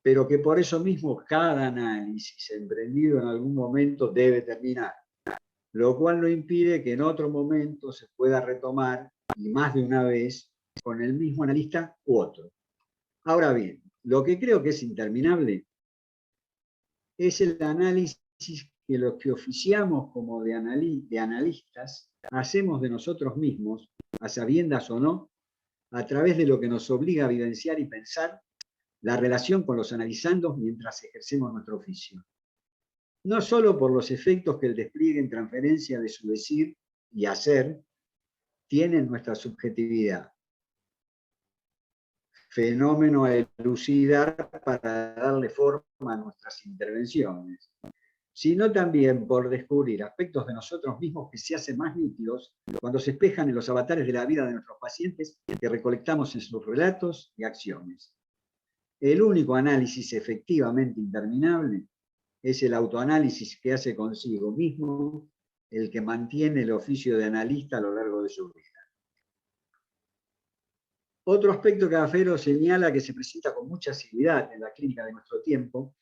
Pero que por eso mismo cada análisis emprendido en algún momento debe terminar, lo cual no impide que en otro momento se pueda retomar, y más de una vez, con el mismo analista u otro. Ahora bien, lo que creo que es interminable es el análisis que los que oficiamos como de analistas hacemos de nosotros mismos, a sabiendas o no, a través de lo que nos obliga a vivenciar y pensar la relación con los analizandos mientras ejercemos nuestro oficio. No solo por los efectos que el despliegue en transferencia de su decir y hacer tiene en nuestra subjetividad, fenómeno a elucidar para darle forma a nuestras intervenciones, sino también por descubrir aspectos de nosotros mismos que se hacen más nítidos cuando se espejan en los avatares de la vida de nuestros pacientes que recolectamos en sus relatos y acciones. El único análisis efectivamente interminable es el autoanálisis que hace consigo mismo el que mantiene el oficio de analista a lo largo de su vida. Otro aspecto que Afero señala que se presenta con mucha asiduidad en la clínica de nuestro tiempo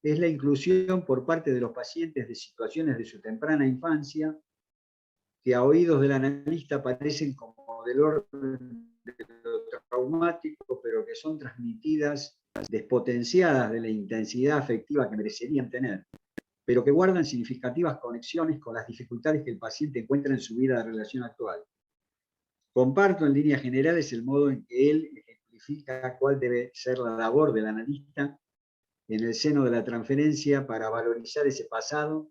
es la inclusión por parte de los pacientes de situaciones de su temprana infancia que a oídos del analista parecen como del orden de lo traumático, pero que son transmitidas despotenciadas de la intensidad afectiva que merecerían tener, pero que guardan significativas conexiones con las dificultades que el paciente encuentra en su vida de relación actual. Comparto en líneas generales el modo en que él ejemplifica cuál debe ser la labor del analista en el seno de la transferencia para valorizar ese pasado,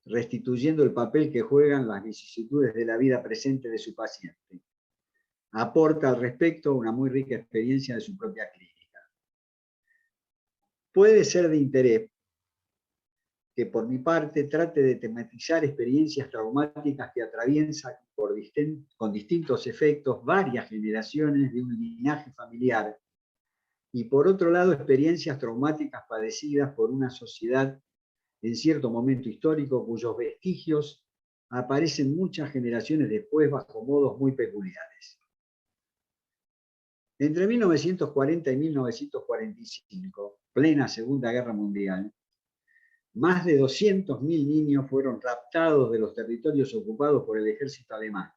restituyendo el papel que juegan las vicisitudes de la vida presente de su paciente. Aporta al respecto una muy rica experiencia de su propia clínica. Puede ser de interés que por mi parte trate de tematizar experiencias traumáticas que atraviesan con distintos efectos varias generaciones de un linaje familiar, y por otro lado experiencias traumáticas padecidas por una sociedad en cierto momento histórico cuyos vestigios aparecen muchas generaciones después bajo modos muy peculiares. Entre 1940 y 1945, plena Segunda Guerra Mundial, más de 200.000 niños fueron raptados de los territorios ocupados por el ejército alemán.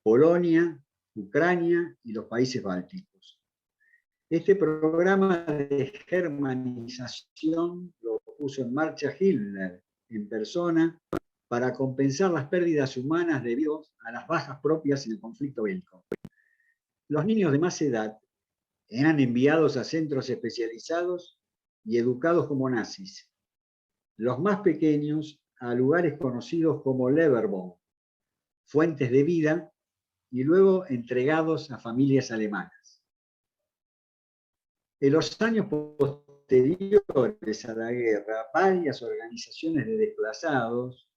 Polonia, Ucrania y los países bálticos. Este programa de germanización lo puso en marcha Hitler en persona para compensar las pérdidas humanas debido a las bajas propias en el conflicto bélico. Los niños de más edad eran enviados a centros especializados y educados como nazis. Los más pequeños a lugares conocidos como Leberbaum, fuentes de vida, y luego entregados a familias alemanas. En los años posteriores a la guerra, varias organizaciones de desplazados,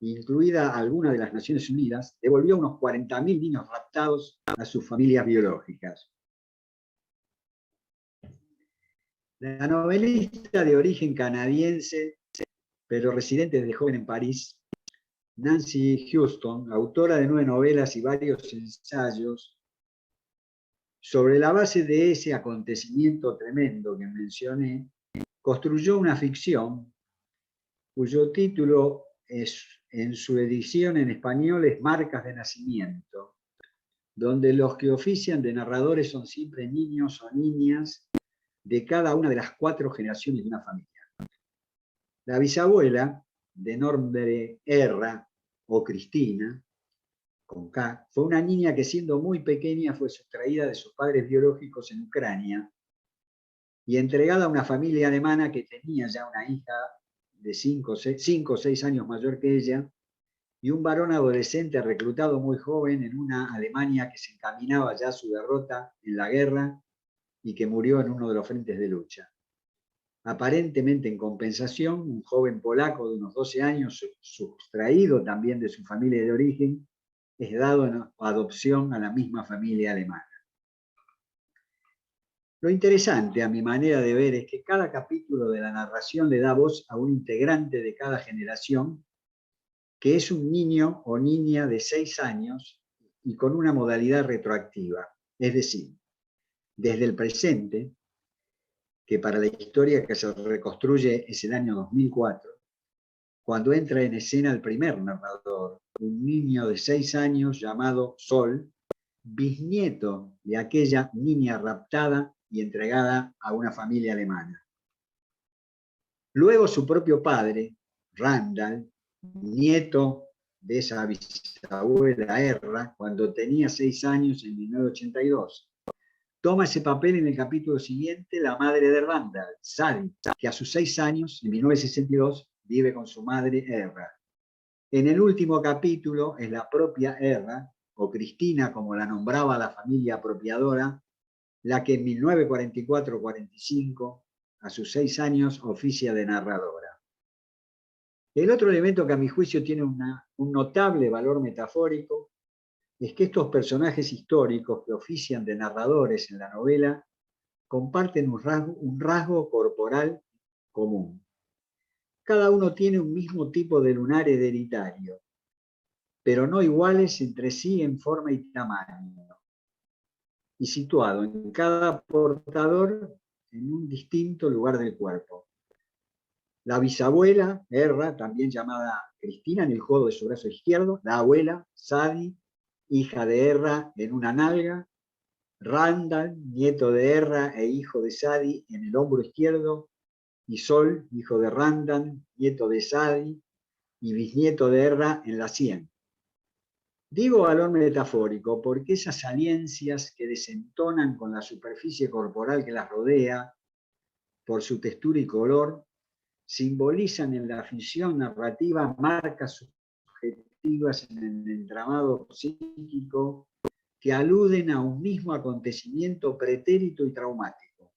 incluida alguna de las Naciones Unidas, devolvió unos 40.000 niños raptados a sus familias biológicas. La novelista de origen canadiense, pero residente desde joven en París, Nancy Houston, autora de 9 novelas y varios ensayos, sobre la base de ese acontecimiento tremendo que mencioné, construyó una ficción cuyo título en su edición en español es Marcas de Nacimiento, donde los que ofician de narradores son siempre niños o niñas de cada una de las 4 generaciones de una familia. La bisabuela, de nombre Erra o Cristina, con K, fue una niña que siendo muy pequeña fue sustraída de sus padres biológicos en Ucrania y entregada a una familia alemana que tenía ya una hija de 5 o 6 años mayor que ella y un varón adolescente reclutado muy joven en una Alemania que se encaminaba ya a su derrota en la guerra y que murió en uno de los frentes de lucha. Aparentemente en compensación, un joven polaco de unos 12 años, sustraído también de su familia de origen, es dado en adopción a la misma familia alemana. Lo interesante, a mi manera de ver, es que cada capítulo de la narración le da voz a un integrante de cada generación, que es un niño o niña de 6 años y con una modalidad retroactiva, es decir, desde el presente, que para la historia que se reconstruye es el año 2004, cuando entra en escena el primer narrador, un niño de 6 años llamado Sol, bisnieto de aquella niña raptada y entregada a una familia alemana. Luego su propio padre, Randall, nieto de esa bisabuela Erra, cuando tenía 6 años en 1982. Toma ese papel en el capítulo siguiente la madre de Randall, Sally, que a sus 6 años, en 1962, vive con su madre Erra. En el último capítulo es la propia Erra, o Cristina como la nombraba la familia apropiadora, la que en 1944-45, a sus 6 años, oficia de narradora. El otro elemento que a mi juicio tiene un notable valor metafórico es que estos personajes históricos que ofician de narradores en la novela comparten un rasgo corporal común. Cada uno tiene un mismo tipo de lunar hereditario, pero no iguales entre sí en forma y tamaño, y situado en cada portador en un distinto lugar del cuerpo. La bisabuela, Erra, también llamada Cristina, en el codo de su brazo izquierdo, la abuela, Sadi, hija de Erra, en una nalga, Randall, nieto de Erra e hijo de Sadi, en el hombro izquierdo, y Sol, hijo de Randall, nieto de Sadi y bisnieto de Erra, en la sien. Digo valor metafórico porque esas saliencias que desentonan con la superficie corporal que las rodea, por su textura y color, simbolizan en la ficción narrativa marcas subjetivas en el entramado psíquico que aluden a un mismo acontecimiento pretérito y traumático,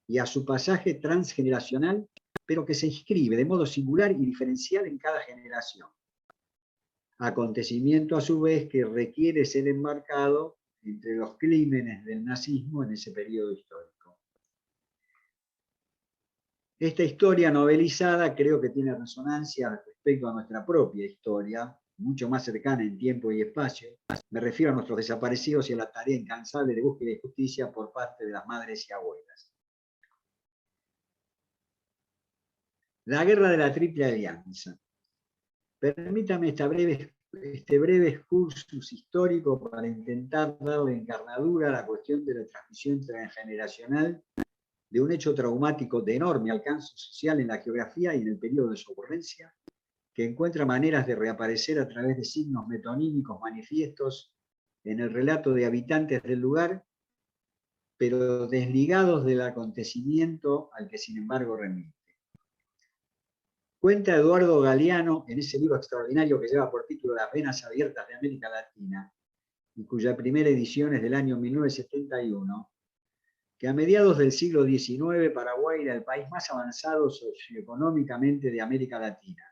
y a su pasaje transgeneracional, pero que se inscribe de modo singular y diferencial en cada generación. Acontecimiento a su vez que requiere ser enmarcado entre los crímenes del nazismo en ese periodo histórico. Esta historia novelizada creo que tiene resonancia respecto a nuestra propia historia, mucho más cercana en tiempo y espacio. Me refiero a nuestros desaparecidos y a la tarea incansable de búsqueda de justicia por parte de las madres y abuelas. La guerra de la Triple Alianza. Permítame este breve excursus histórico para intentar darle encarnadura a la cuestión de la transmisión transgeneracional de un hecho traumático de enorme alcance social en la geografía y en el periodo de su ocurrencia, que encuentra maneras de reaparecer a través de signos metonímicos manifiestos en el relato de habitantes del lugar, pero desligados del acontecimiento al que sin embargo remite. Cuenta Eduardo Galeano en ese libro extraordinario que lleva por título Las venas abiertas de América Latina, y cuya primera edición es del año 1971, que a mediados del siglo XIX Paraguay era el país más avanzado socioeconómicamente de América Latina.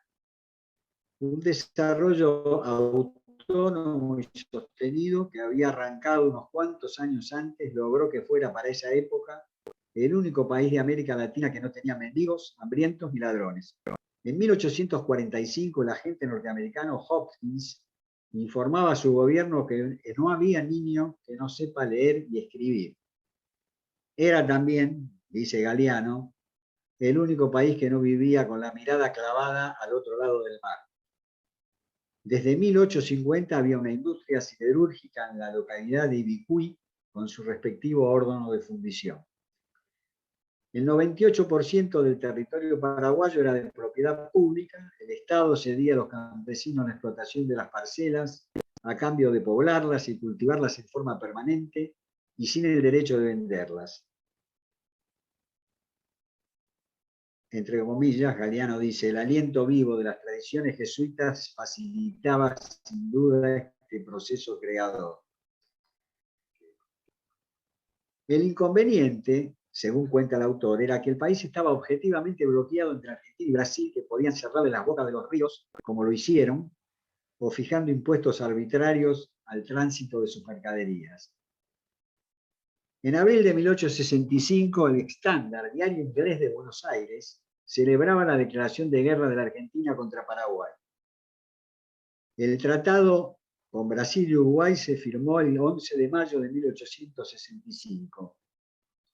Un desarrollo autónomo y sostenido que había arrancado unos cuantos años antes logró que fuera para esa época el único país de América Latina que no tenía mendigos, hambrientos ni ladrones. En 1845 el agente norteamericano Hopkins informaba a su gobierno que no había niño que no sepa leer y escribir. Era también, dice Galeano, el único país que no vivía con la mirada clavada al otro lado del mar. Desde 1850 había una industria siderúrgica en la localidad de Ibicuy con su respectivo órgano de fundición. El 98% del territorio paraguayo era de propiedad pública, el Estado cedía a los campesinos la explotación de las parcelas a cambio de poblarlas y cultivarlas en forma permanente y sin el derecho de venderlas. Entre comillas, Galeano dice, el aliento vivo de las tradiciones jesuitas facilitaba sin duda este proceso creador. El inconveniente, según cuenta el autor, era que el país estaba objetivamente bloqueado entre Argentina y Brasil, que podían cerrarle las bocas de los ríos, como lo hicieron, o fijando impuestos arbitrarios al tránsito de sus mercaderías. En abril de 1865, el Estándar, diario inglés de Buenos Aires, celebraba la declaración de guerra de la Argentina contra Paraguay. El tratado con Brasil y Uruguay se firmó el 11 de mayo de 1865.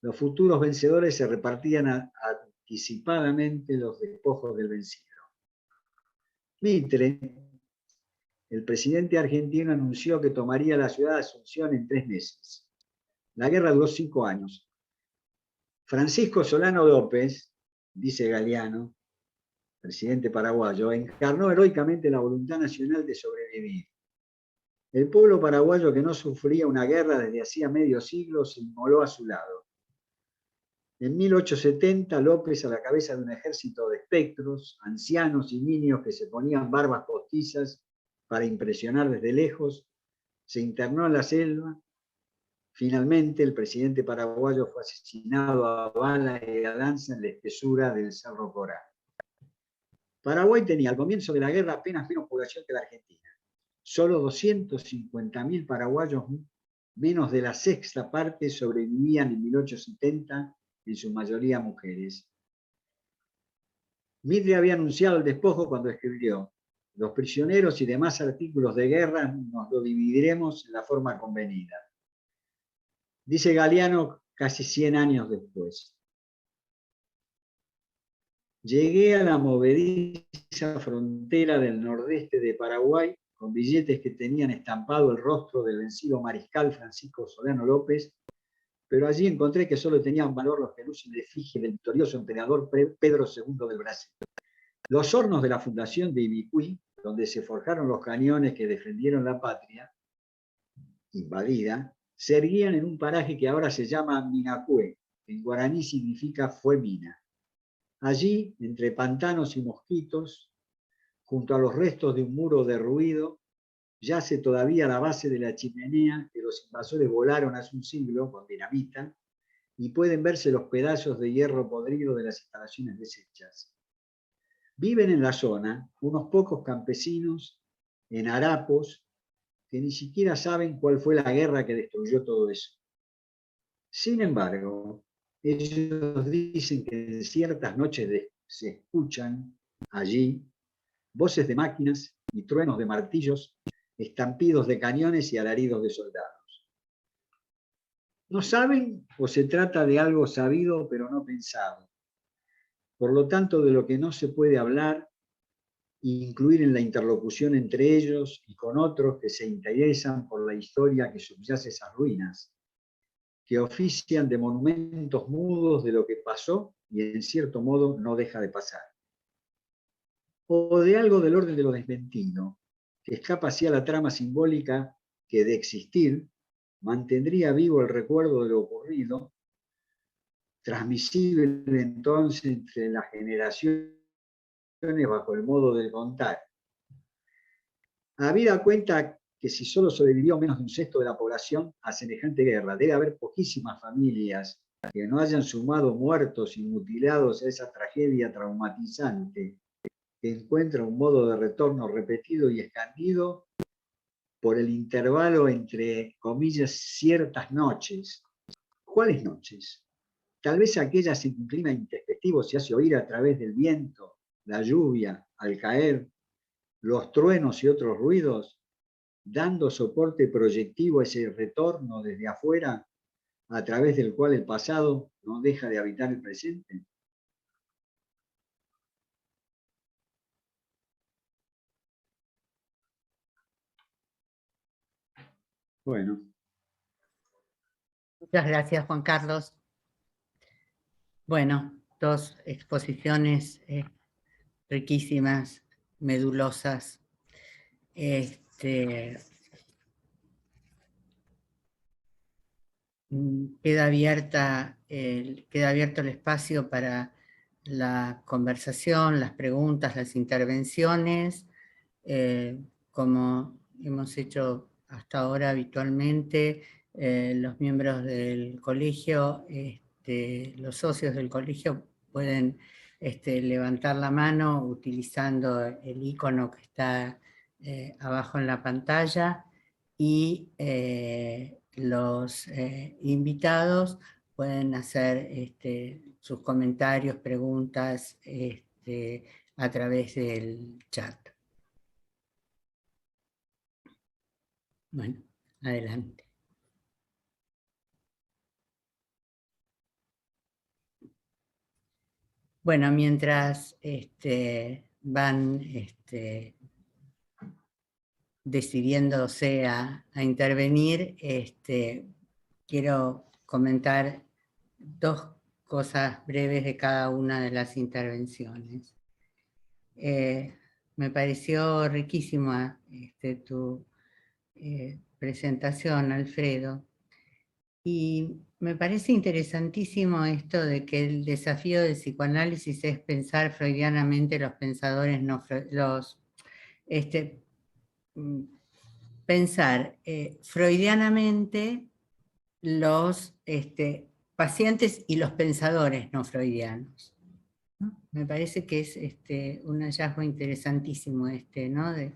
Los futuros vencedores se repartían anticipadamente los despojos del vencido. Mitre, el presidente argentino, anunció que tomaría la ciudad de Asunción en 3 meses. La guerra duró 5 años. Francisco Solano López, dice Galeano, presidente paraguayo, encarnó heroicamente la voluntad nacional de sobrevivir. El pueblo paraguayo, que no sufría una guerra desde hacía medio siglo, se inmoló a su lado. En 1870, López, a la cabeza de un ejército de espectros, ancianos y niños que se ponían barbas postizas para impresionar desde lejos, se internó en la selva. Finalmente, el presidente paraguayo fue asesinado a bala y a lanza en la espesura del Cerro Corá. Paraguay tenía al comienzo de la guerra apenas menos población que la Argentina. Solo 250.000 paraguayos, menos de la sexta parte, sobrevivían en 1870, en su mayoría mujeres. Mitre había anunciado el despojo cuando escribió: los prisioneros y demás artículos de guerra nos lo dividiremos en la forma convenida. Dice Galeano casi 100 años después: llegué a la movediza frontera del nordeste de Paraguay con billetes que tenían estampado el rostro del vencido mariscal Francisco Solano López, pero allí encontré que solo tenían valor los que lucen la efigie del victorioso emperador Pedro II del Brasil. Los hornos de la fundación de Ibicuí, donde se forjaron los cañones que defendieron la patria invadida, se erguían en un paraje que ahora se llama Minacué, que en guaraní significa fue mina. Allí, entre pantanos y mosquitos, junto a los restos de un muro derruido, yace todavía la base de la chimenea que los invasores volaron hace un siglo con dinamita, y pueden verse los pedazos de hierro podrido de las instalaciones deshechas. Viven en la zona unos pocos campesinos en harapos que ni siquiera saben cuál fue la guerra que destruyó todo eso. Sin embargo, ellos dicen que en ciertas noches se escuchan allí voces de máquinas y truenos de martillos, estampidos de cañones y alaridos de soldados. No saben o se trata de algo sabido pero no pensado. Por lo tanto, de lo que no se puede hablar e incluir en la interlocución entre ellos y con otros que se interesan por la historia que subyace esas ruinas, que ofician de monumentos mudos de lo que pasó y en cierto modo no deja de pasar. O de algo del orden de lo desmentido, que escapa hacia la trama simbólica que, de existir, mantendría vivo el recuerdo de lo ocurrido, transmisible entonces entre las generaciones bajo el modo de contar. Habida cuenta que si solo sobrevivió menos de un sexto de la población a semejante guerra, debe haber poquísimas familias que no hayan sumado muertos y mutilados a esa tragedia traumatizante, que encuentra un modo de retorno repetido y escandido por el intervalo entre, comillas, ciertas noches. ¿Cuáles noches? Tal vez aquellas en que un clima introspectivo se hace oír a través del viento, la lluvia, al caer, los truenos y otros ruidos, dando soporte proyectivo a ese retorno desde afuera, a través del cual el pasado no deja de habitar el presente. Bueno. Muchas gracias, Juan Carlos. Bueno, dos exposiciones riquísimas, medulosas. Queda abierto el espacio para la conversación, las preguntas, las intervenciones, como hemos hecho hasta ahora habitualmente. Los miembros del colegio, los socios del colegio pueden levantar la mano utilizando el icono que está abajo en la pantalla, y los invitados pueden hacer sus comentarios, preguntas a través del chat. Bueno, adelante. Bueno, mientras van decidiéndose a intervenir, quiero comentar dos cosas breves de cada una de las intervenciones. Me pareció riquísima tu presentación, Alfredo, y me parece interesantísimo esto de que el desafío del psicoanálisis es pensar freudianamente los pensadores pensar freudianamente los pacientes y los pensadores no freudianos, ¿no? Me parece que es un hallazgo interesantísimo ¿no? De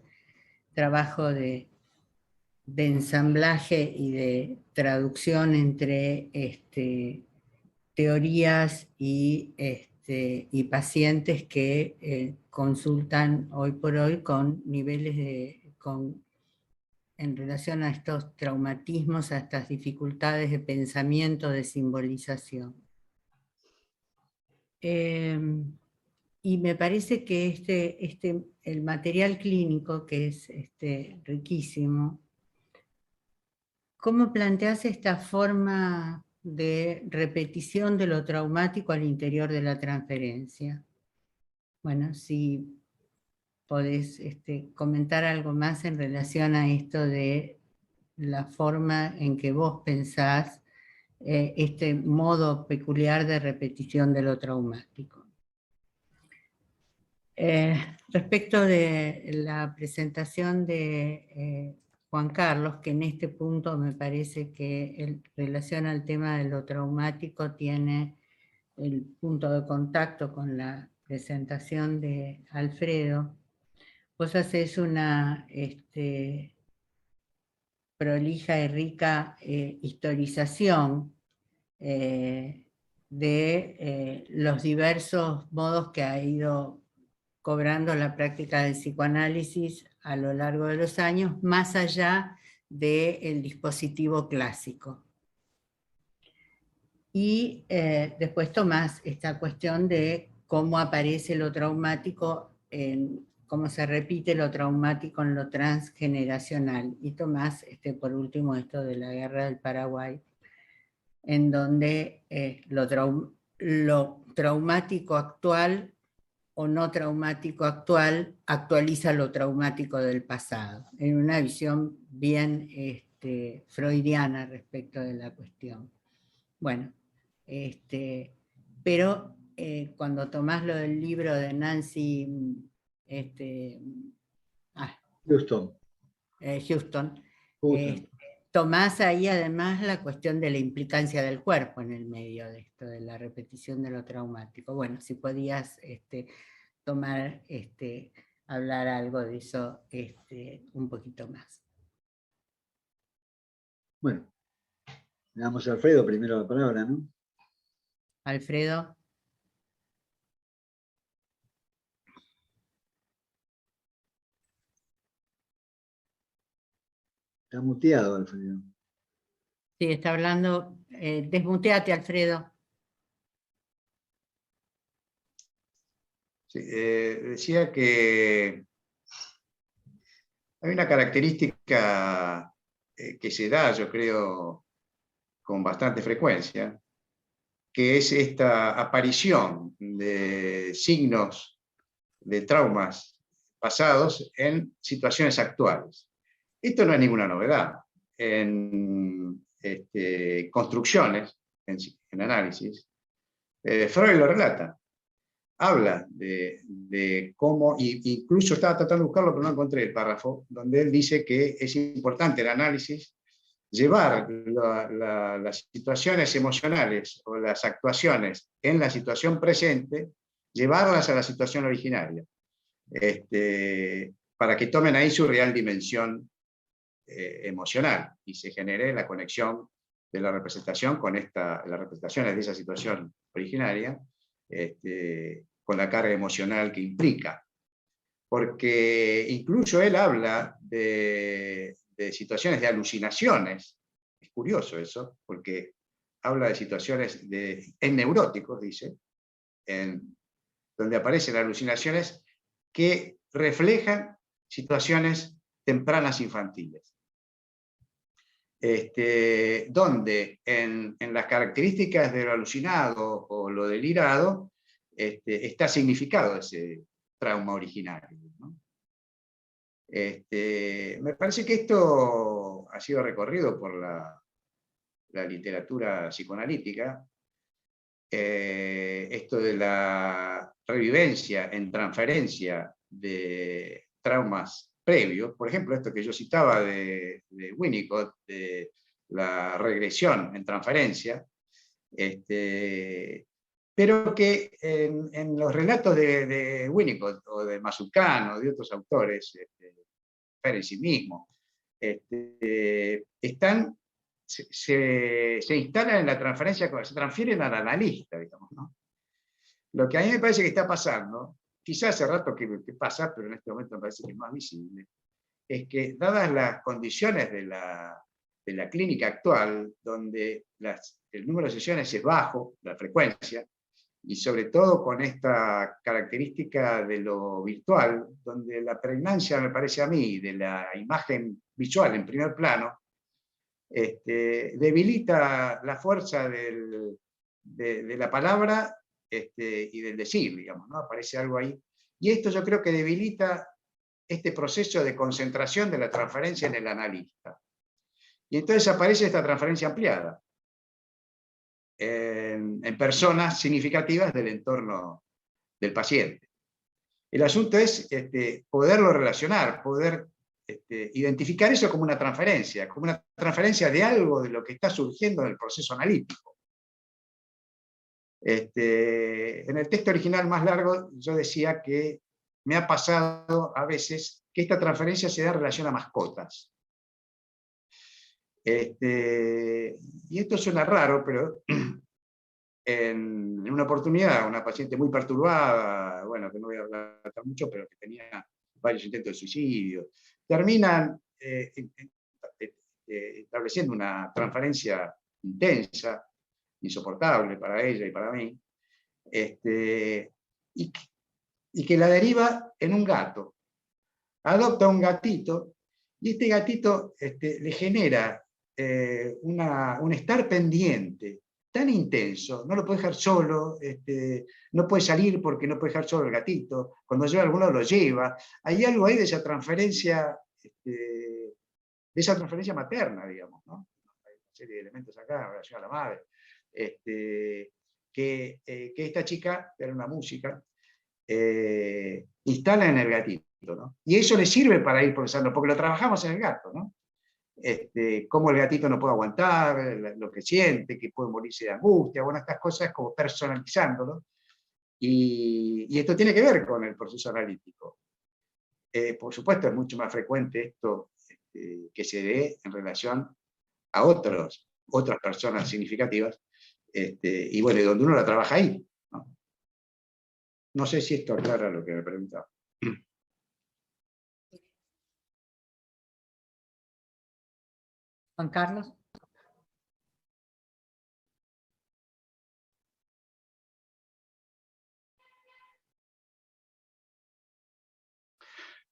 trabajo de ensamblaje y de traducción entre teorías y pacientes que consultan hoy por hoy con niveles en relación a estos traumatismos, a estas dificultades de pensamiento, de simbolización. Y me parece que el material clínico, que es riquísimo, ¿cómo planteas esta forma de repetición de lo traumático al interior de la transferencia? Bueno, si podés comentar algo más en relación a esto de la forma en que vos pensás este modo peculiar de repetición de lo traumático. Respecto de la presentación de Juan Carlos, que en este punto me parece que en relación al tema de lo traumático tiene el punto de contacto con la presentación de Alfredo, vos hacés una prolija y rica historización de los diversos modos que ha ido cobrando la práctica del psicoanálisis a lo largo de los años, más allá del dispositivo clásico. Y después tomás esta cuestión de cómo aparece lo traumático, cómo se repite lo traumático en lo transgeneracional. Y tomás, por último, esto de la guerra del Paraguay, en donde lo traumático actual o no traumático actual actualiza lo traumático del pasado, en una visión bien freudiana respecto de la cuestión. Bueno, pero cuando tomás lo del libro de Nancy Houston, tomás ahí además la cuestión de la implicancia del cuerpo en el medio de esto, de la repetición de lo traumático. Bueno, si podías tomar, hablar algo de eso un poquito más. Bueno, le damos a Alfredo primero la palabra, ¿no? Alfredo. Está muteado, Alfredo. Sí, está hablando. Desmuteate, Alfredo. Sí, decía que hay una característica que se da, yo creo, con bastante frecuencia, que es esta aparición de signos de traumas pasados en situaciones actuales. Esto no es ninguna novedad. En construcciones, en análisis, Freud lo relata. Habla de cómo, incluso estaba tratando de buscarlo, pero no encontré el párrafo, donde él dice que es importante el análisis llevar las situaciones emocionales o las actuaciones en la situación presente, llevarlas a la situación originaria, para que tomen ahí su real dimensión emocional y se genere la conexión de la representación con las representaciones de esa situación originaria, con la carga emocional que implica. Porque incluso él habla de situaciones de alucinaciones. Es curioso eso, porque habla de situaciones en neuróticos, dice, donde aparecen alucinaciones que reflejan situaciones tempranas infantiles. Donde en las características de lo alucinado o lo delirado está significado ese trauma originario, ¿no? Me parece que esto ha sido recorrido por la literatura psicoanalítica, esto de la revivencia en transferencia de traumas previos, por ejemplo, esto que yo citaba de Winnicott, de la regresión en transferencia, pero que en los relatos de Winnicott o de Mazzucano o de otros autores, Fer en sí mismo, se instalan en la transferencia, se transfieren al analista, digamos, ¿no? Lo que a mí me parece que está pasando, quizás hace rato que pasa, pero en este momento me parece que es más visible, es que dadas las condiciones de la clínica actual, donde el número de sesiones es bajo, la frecuencia, y sobre todo con esta característica de lo virtual, donde la pregnancia, me parece a mí, de la imagen visual en primer plano, debilita la fuerza de la palabra y del decir, digamos, ¿no? Aparece algo ahí. Y esto yo creo que debilita este proceso de concentración de la transferencia en el analista. Y entonces aparece esta transferencia ampliada en personas significativas del entorno del paciente. El asunto es poderlo relacionar, poder identificar eso como una transferencia de algo de lo que está surgiendo en el proceso analítico. En el texto original más largo yo decía que me ha pasado a veces que esta transferencia se da en relación a mascotas. Y esto suena raro, pero en una oportunidad, una paciente muy perturbada, bueno, que no voy a hablar mucho, pero que tenía varios intentos de suicidio, terminan estableciendo una transferencia intensa, insoportable para ella y para mí, y que la deriva en un gato. Adopta un gatito, y este gatito le genera un estar pendiente tan intenso, no lo puede dejar solo, no puede salir porque no puede dejar solo el gatito, cuando lleva a algún lado lo lleva. Hay algo ahí de esa transferencia materna, digamos, ¿no? Hay una serie de elementos acá en relación a la madre, que esta chica, era una música, instala en el gatito, ¿no? Y eso le sirve para ir procesando, porque lo trabajamos en el gato, ¿no? Cómo el gatito no puede aguantar, lo que siente, que puede morirse de angustia, bueno, estas cosas como personalizándolo. Y esto tiene que ver con el proceso analítico. Por supuesto, es mucho más frecuente esto que se dé en relación a otras personas significativas, y bueno, donde uno la trabaja ahí, ¿no? No sé si esto aclara lo que me preguntaba. Juan Carlos.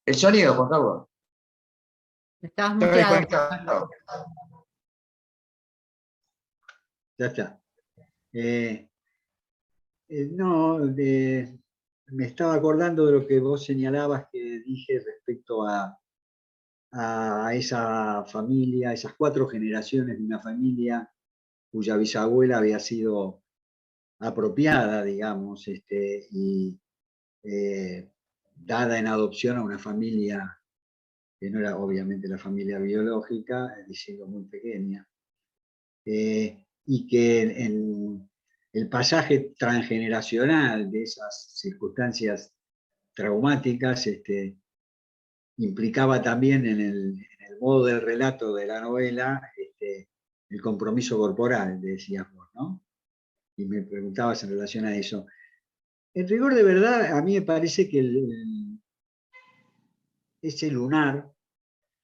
El sonido, Juan Carlos. Estabas Está muteado. desconectado. Ya está. No, me estaba acordando de lo que vos señalabas que dije respecto a esa familia, esas 4 generaciones de una familia cuya bisabuela había sido apropiada, digamos, y dada en adopción a una familia que no era obviamente la familia biológica, siendo muy pequeña, y que en el pasaje transgeneracional de esas circunstancias traumáticas implicaba también en el modo del relato de la novela el compromiso corporal, decías vos, ¿no? Y me preguntabas en relación a eso. En rigor de verdad, a mí me parece que ese lunar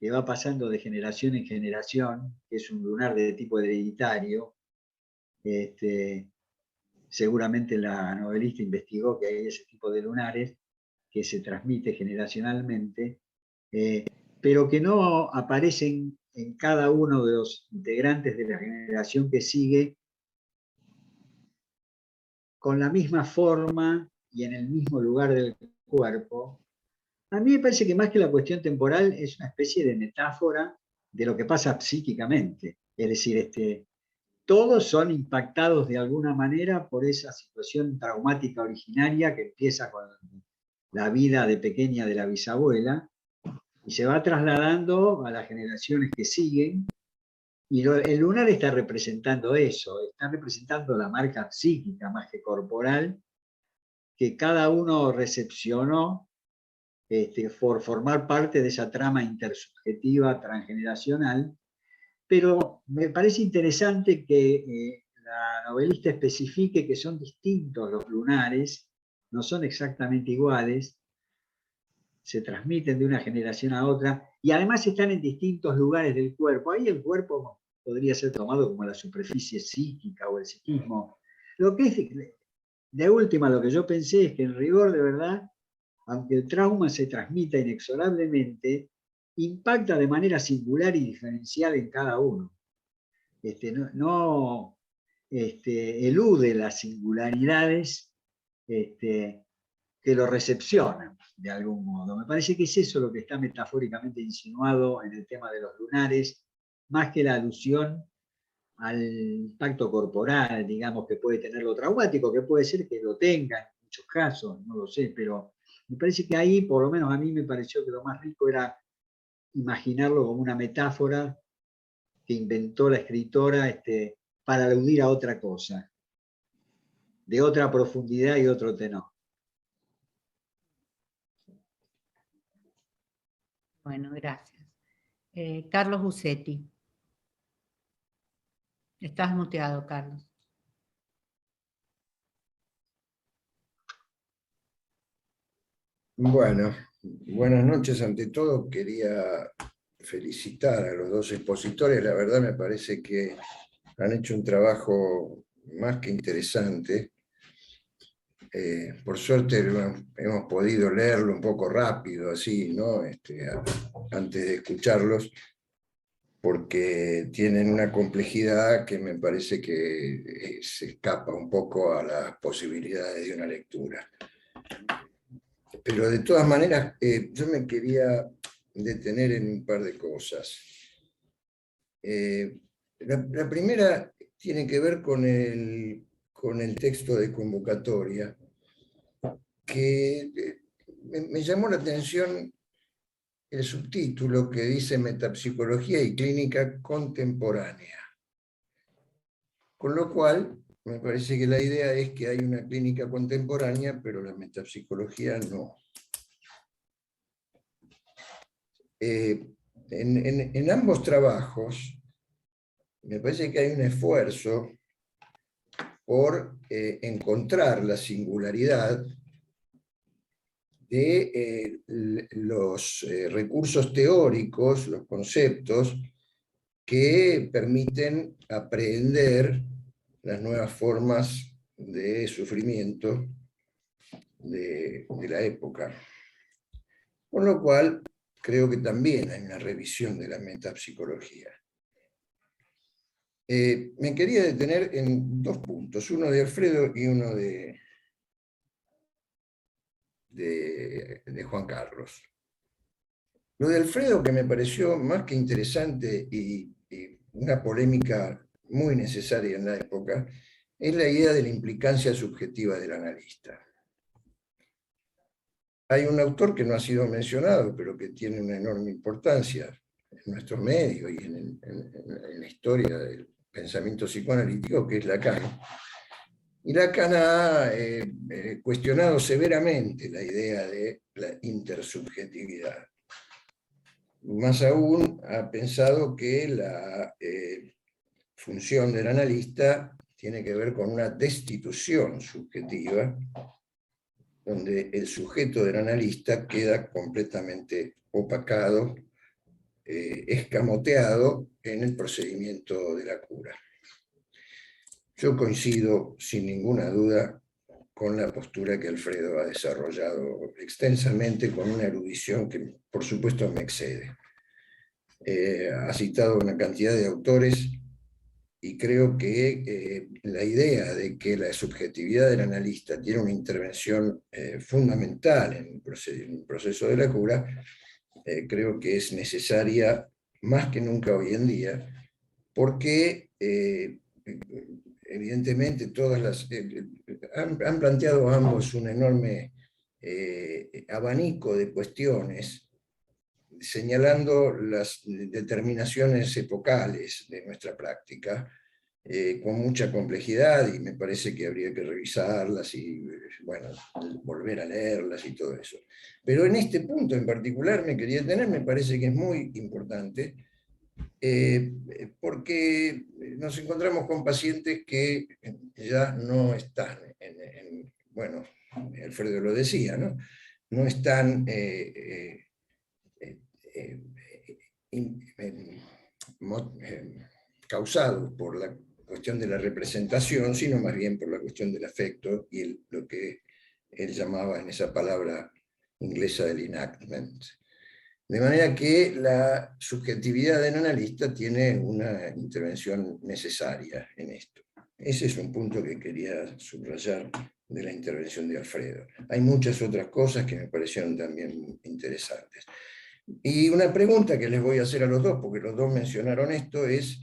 que va pasando de generación en generación, que es un lunar de tipo hereditario, seguramente la novelista investigó que hay ese tipo de lunares que se transmite generacionalmente, pero que no aparecen en cada uno de los integrantes de la generación que sigue con la misma forma y en el mismo lugar del cuerpo. A mí me parece que más que la cuestión temporal es una especie de metáfora de lo que pasa psíquicamente. Es decir, todos son impactados de alguna manera por esa situación traumática originaria que empieza con la vida de pequeña de la bisabuela y se va trasladando a las generaciones que siguen Y el lunar está representando eso, está representando la marca psíquica más que corporal, que cada uno recepcionó por formar parte de esa trama intersubjetiva transgeneracional. Pero me parece interesante que la novelista especifique que son distintos los lunares, no son exactamente iguales, se transmiten de una generación a otra y además están en distintos lugares del cuerpo. Ahí el cuerpo podría ser tomado como la superficie psíquica o el psiquismo. Lo que es, de última, lo que yo pensé es que en rigor de verdad, aunque el trauma se transmita inexorablemente, impacta de manera singular y diferencial en cada uno. No elude las singularidades que lo recepcionan de algún modo. Me parece que es eso lo que está metafóricamente insinuado en el tema de los lunares, más que la alusión al impacto corporal, digamos, que puede tener lo traumático, que puede ser que lo tenga en muchos casos, no lo sé, pero me parece que ahí, por lo menos a mí me pareció que lo más rico era imaginarlo como una metáfora que inventó la escritora para aludir a otra cosa, de otra profundidad y otro tenor. Bueno, gracias. Carlos Busetti. Estás muteado, Carlos. Bueno, buenas noches. Ante todo, quería felicitar a los dos expositores. La verdad me parece que han hecho un trabajo más que interesante. Por suerte hemos podido leerlo un poco rápido, así, ¿no? Antes de escucharlos, porque tienen una complejidad que me parece que se escapa un poco a las posibilidades de una lectura. Pero de todas maneras, yo me quería detener en un par de cosas. La primera tiene que ver con el texto de convocatoria, que me llamó la atención el subtítulo que dice Metapsicología y Clínica Contemporánea. Con lo cual, me parece que la idea es que hay una clínica contemporánea, pero la metapsicología no. En ambos trabajos, me parece que hay un esfuerzo por encontrar la singularidad de los recursos teóricos, los conceptos que permiten aprehender las nuevas formas de sufrimiento de la época. Con lo cual, creo que también hay una revisión de la metapsicología. Me quería detener en dos puntos, uno de Alfredo y uno de Juan Carlos. Lo de Alfredo, que me pareció más que interesante y una polémica muy necesaria en la época, es la idea de la implicancia subjetiva del analista. Hay un autor que no ha sido mencionado, pero que tiene una enorme importancia en nuestros medios y en la historia del pensamiento psicoanalítico, que es Lacan. Y Lacan ha cuestionado severamente la idea de la intersubjetividad. Más aún, ha pensado que la función del analista tiene que ver con una destitución subjetiva, donde el sujeto del analista queda completamente opacado, escamoteado en el procedimiento de la cura. Yo coincido sin ninguna duda con la postura que Alfredo ha desarrollado extensamente, con una erudición que por supuesto me excede. Ha citado una cantidad de autores y creo que la idea de que la subjetividad del analista tiene una intervención fundamental en el proceso de la cura, creo que es necesaria más que nunca hoy en día, porque evidentemente han planteado ambos un enorme abanico de cuestiones señalando las determinaciones epocales de nuestra práctica, con mucha complejidad, y me parece que habría que revisarlas y, bueno, volver a leerlas y todo eso. Pero en este punto en particular me quería detener, me parece que es muy importante, porque nos encontramos con pacientes que ya no están, bueno, Alfredo lo decía, ¿no? No están causados por la cuestión de la representación, sino más bien por la cuestión del afecto y lo que él llamaba en esa palabra inglesa del enactment. De manera que la subjetividad del analista tiene una intervención necesaria en esto. Ese es un punto que quería subrayar de la intervención de Alfredo. Hay muchas otras cosas que me parecieron también interesantes. Y una pregunta que les voy a hacer a los dos, porque los dos mencionaron esto, es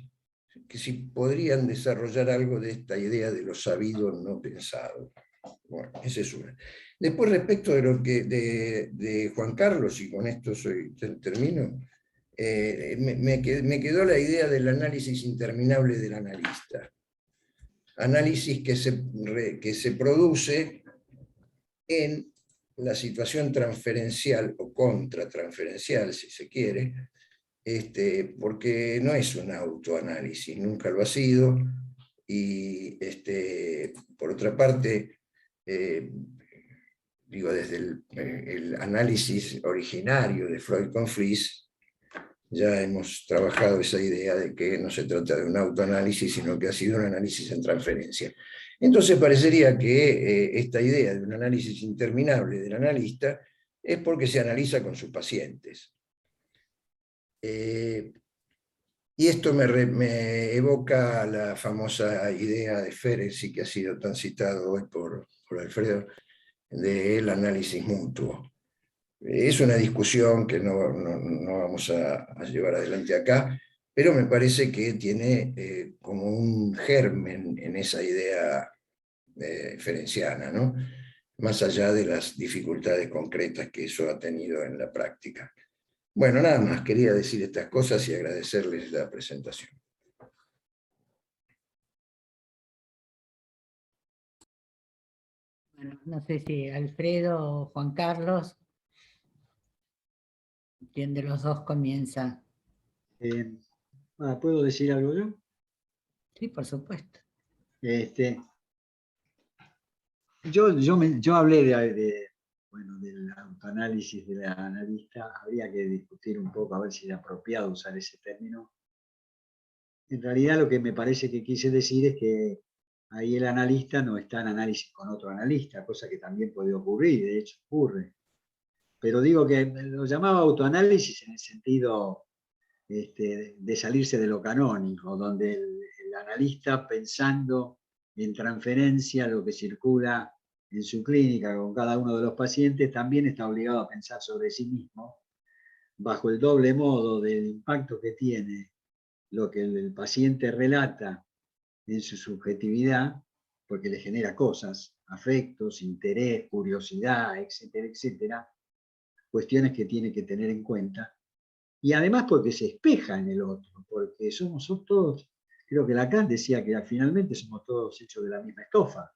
que si podrían desarrollar algo de esta idea de lo sabido no pensado. Bueno, esa es una. Después, respecto de lo que de Juan Carlos, y con esto termino, me quedó la idea del análisis interminable del analista. Análisis que se produce en la situación transferencial o contratransferencial, si se quiere, porque no es un autoanálisis, nunca lo ha sido, y por otra parte, digo, desde el análisis originario de Freud con Fries, ya hemos trabajado esa idea de que no se trata de un autoanálisis, sino que ha sido un análisis en transferencia. Entonces parecería que esta idea de un análisis interminable del analista es porque se analiza con sus pacientes. Y esto me evoca la famosa idea de Ferenczi, que ha sido tan citado hoy por Alfredo, del análisis mutuo. Es una discusión que no vamos a llevar adelante acá, pero me parece que tiene como un germen en esa idea ferenciana, ¿no? Más allá de las dificultades concretas que eso ha tenido en la práctica. Bueno, nada más, quería decir estas cosas y agradecerles la presentación. Bueno, no sé si Alfredo o Juan Carlos, ¿quién de los dos comienza? ¿Puedo decir algo yo? Sí, por supuesto. Yo hablé del autoanálisis del analista. Habría que discutir un poco a ver si es apropiado usar ese término. En realidad lo que me parece que quise decir es que ahí el analista no está en análisis con otro analista, cosa que también puede ocurrir, de hecho ocurre. Pero digo que lo llamaba autoanálisis en el sentido de salirse de lo canónico, donde el analista, pensando en transferencia, lo que circula en su clínica con cada uno de los pacientes, también está obligado a pensar sobre sí mismo, bajo el doble modo del impacto que tiene lo que el paciente relata en su subjetividad, porque le genera cosas, afectos, interés, curiosidad, etcétera, etcétera, cuestiones que tiene que tener en cuenta. Y además porque se espeja en el otro, porque somos todos, creo que Lacan decía que finalmente somos todos hechos de la misma estofa.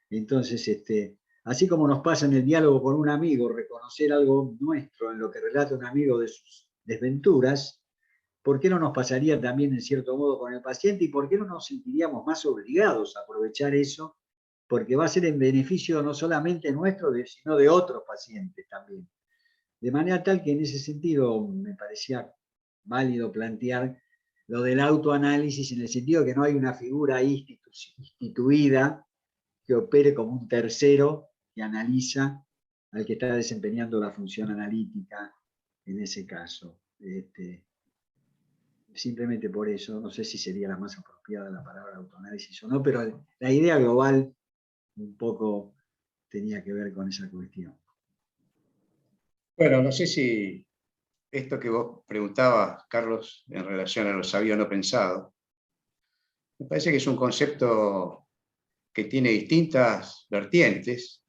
Entonces, así como nos pasa en el diálogo con un amigo, reconocer algo nuestro en lo que relata un amigo de sus desventuras, ¿por qué no nos pasaría también en cierto modo con el paciente? ¿Y por qué no nos sentiríamos más obligados a aprovechar eso? Porque va a ser en beneficio no solamente nuestro, sino de otros pacientes también. De manera tal que en ese sentido me parecía válido plantear lo del autoanálisis, en el sentido que no hay una figura instituida que opere como un tercero que analiza al que está desempeñando la función analítica en ese caso. Simplemente por eso, no sé si sería la más apropiada la palabra autoanálisis o no, pero la idea global un poco tenía que ver con esa cuestión. Bueno, no sé si esto que vos preguntabas, Carlos, en relación a lo sabido no pensado, me parece que es un concepto que tiene distintas vertientes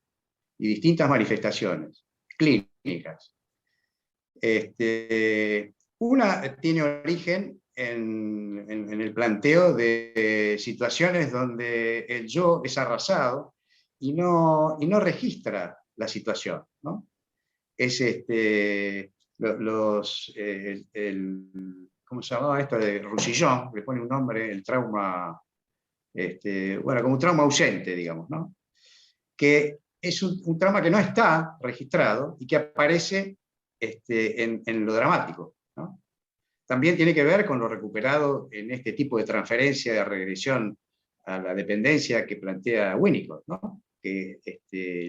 y distintas manifestaciones clínicas. Una tiene origen en el planteo de situaciones donde el yo es arrasado y no registra la situación, ¿no? Es ¿cómo se llamaba esto? De Roussillon, le pone un nombre, el trauma, bueno, como un trauma ausente, digamos, ¿no? Que es un trauma que no está registrado y que aparece en lo dramático, ¿no? También tiene que ver con lo recuperado en este tipo de transferencia de regresión a la dependencia que plantea Winnicott, ¿no? Que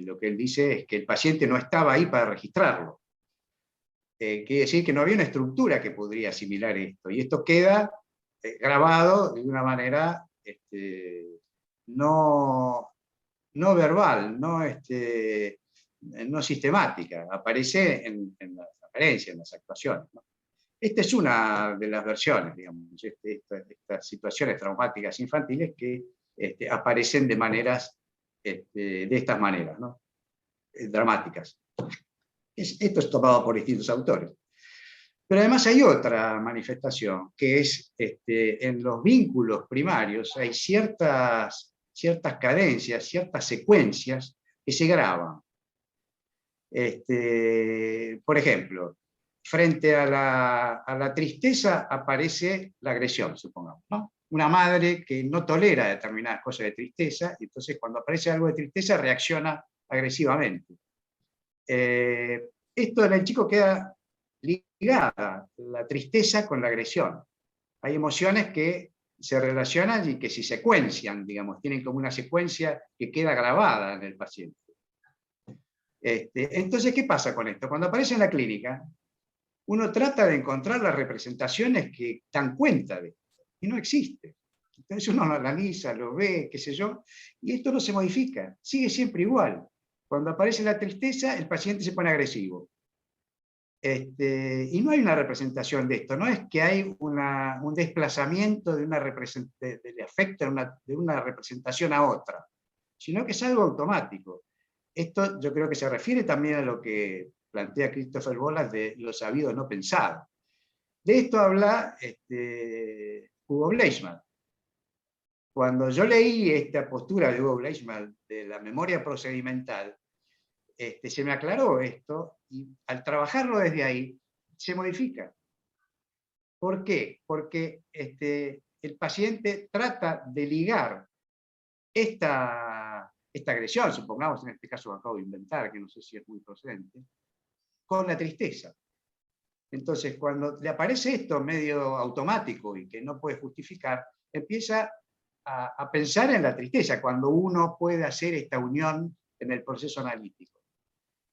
lo que él dice es que el paciente no estaba ahí para registrarlo. Quiere decir que no había una estructura que podría asimilar esto, y esto queda grabado de una manera no verbal, no sistemática, aparece en las referencias, en las actuaciones, ¿no? Esta es una de las versiones, digamos, estas situaciones traumáticas infantiles que aparecen de maneras, de estas maneras, ¿no? Dramáticas. Esto es tomado por distintos autores. Pero además hay otra manifestación, que es en los vínculos primarios hay ciertas cadencias, ciertas secuencias que se graban. Por ejemplo, frente a la tristeza aparece la agresión, supongamos, ¿no? Una madre que no tolera determinadas cosas de tristeza, y entonces cuando aparece algo de tristeza reacciona agresivamente. Esto en el chico queda ligada, la tristeza con la agresión. Hay emociones que se relacionan y que se secuencian, digamos, tienen como una secuencia que queda grabada en el paciente. Entonces, ¿qué pasa con esto? Cuando aparece en la clínica, uno trata de encontrar las representaciones que dan cuenta de esto, y no existe. Entonces uno lo analiza, lo ve, qué sé yo, y esto no se modifica, sigue siempre igual. Cuando aparece la tristeza, el paciente se pone agresivo. Y no hay una representación de esto, no es que hay un desplazamiento del afecto de una representación a otra, sino que es algo automático. Esto yo creo que se refiere también a lo que plantea Christopher Bollas de lo sabido no pensado. De esto habla Hugo Bleichmann. Cuando yo leí esta postura de Hugo Bleichmann de la memoria procedimental, se me aclaró esto, y al trabajarlo desde ahí, se modifica. ¿Por qué? Porque el paciente trata de ligar esta agresión, supongamos en este caso que acabo de inventar, que no sé si es muy procedente, con la tristeza. Entonces, cuando le aparece esto medio automático y que no puede justificar, empieza a pensar en la tristeza, cuando uno puede hacer esta unión en el proceso analítico.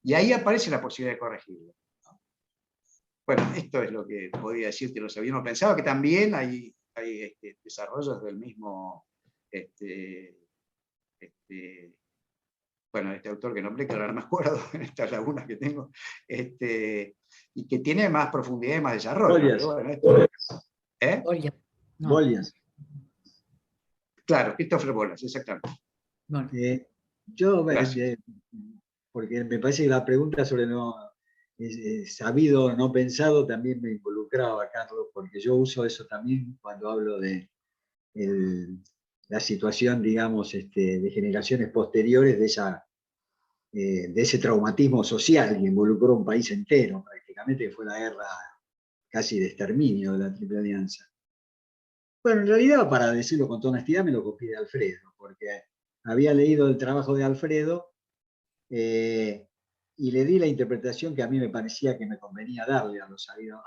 Y ahí aparece la posibilidad de corregirlo. Bueno, esto es lo que podría decir que lo sabía. No pensaba que también hay desarrollos del mismo bueno, este autor que nombré, que ahora no me acuerdo, en estas lagunas que tengo, y que tiene más profundidad y más desarrollo. Bollas. Bollas. Claro, Christopher Bollas, exactamente. Bueno. Porque me parece que la pregunta sobre sabido o no pensado también me involucraba, Carlos, porque yo uso eso también cuando hablo de la situación, digamos, de generaciones posteriores de ese traumatismo social que involucró a un país entero, prácticamente, que fue la guerra casi de exterminio de la Triple Alianza. Bueno, en realidad, para decirlo con toda honestidad, me lo copié de Alfredo, porque había leído el trabajo de Alfredo y le di la interpretación que a mí me parecía que me convenía darle a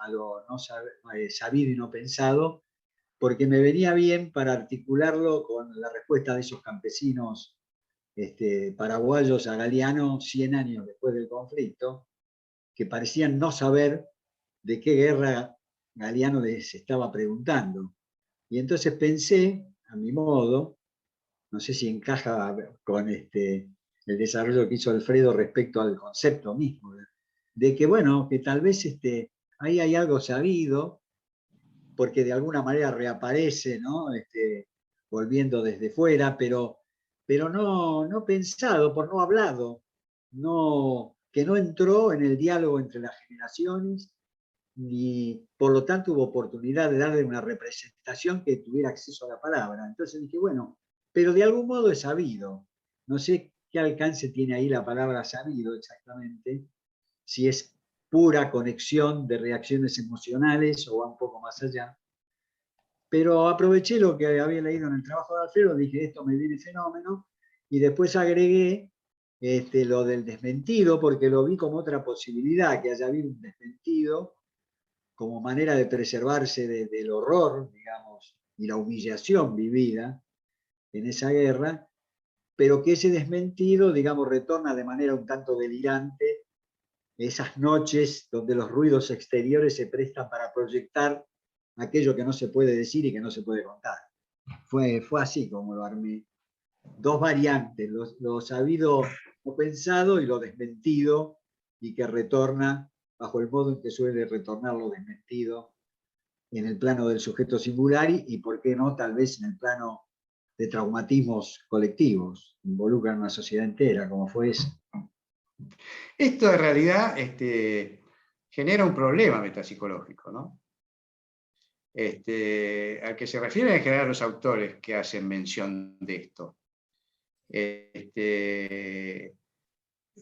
lo no sabido y no pensado, porque me venía bien para articularlo con la respuesta de esos campesinos paraguayos a Galeano 100 años después del conflicto, que parecían no saber de qué guerra Galeano les estaba preguntando. Y entonces pensé, a mi modo, no sé si encaja con el desarrollo que hizo Alfredo respecto al concepto mismo, de que, bueno, que tal vez ahí hay algo sabido, porque de alguna manera reaparece, ¿no? Volviendo desde fuera, pero no pensado, por no hablado, que no entró en el diálogo entre las generaciones ni por lo tanto hubo oportunidad de darle una representación que tuviera acceso a la palabra. Entonces dije, bueno, pero de algún modo es sabido. No sé qué alcance tiene ahí la palabra sabido exactamente, si es pura conexión de reacciones emocionales o va un poco más allá. Pero aproveché lo que había leído en el trabajo de Alfredo, dije, esto me viene fenómeno, y después agregué lo del desmentido, porque lo vi como otra posibilidad, que haya habido un desmentido, como manera de preservarse del horror, digamos, y la humillación vivida en esa guerra, pero que ese desmentido, digamos, retorna de manera un tanto delirante esas noches donde los ruidos exteriores se prestan para proyectar aquello que no se puede decir y que no se puede contar. Fue así como lo armé. Dos variantes, lo sabido o pensado y lo desmentido, y que retorna bajo el modo en que suele retornar lo desmentido en el plano del sujeto singular y por qué no, tal vez en el plano de traumatismos colectivos, involucran a una sociedad entera, como fue eso. Esto en realidad genera un problema metapsicológico, ¿no? Al que se refieren en general los autores que hacen mención de esto.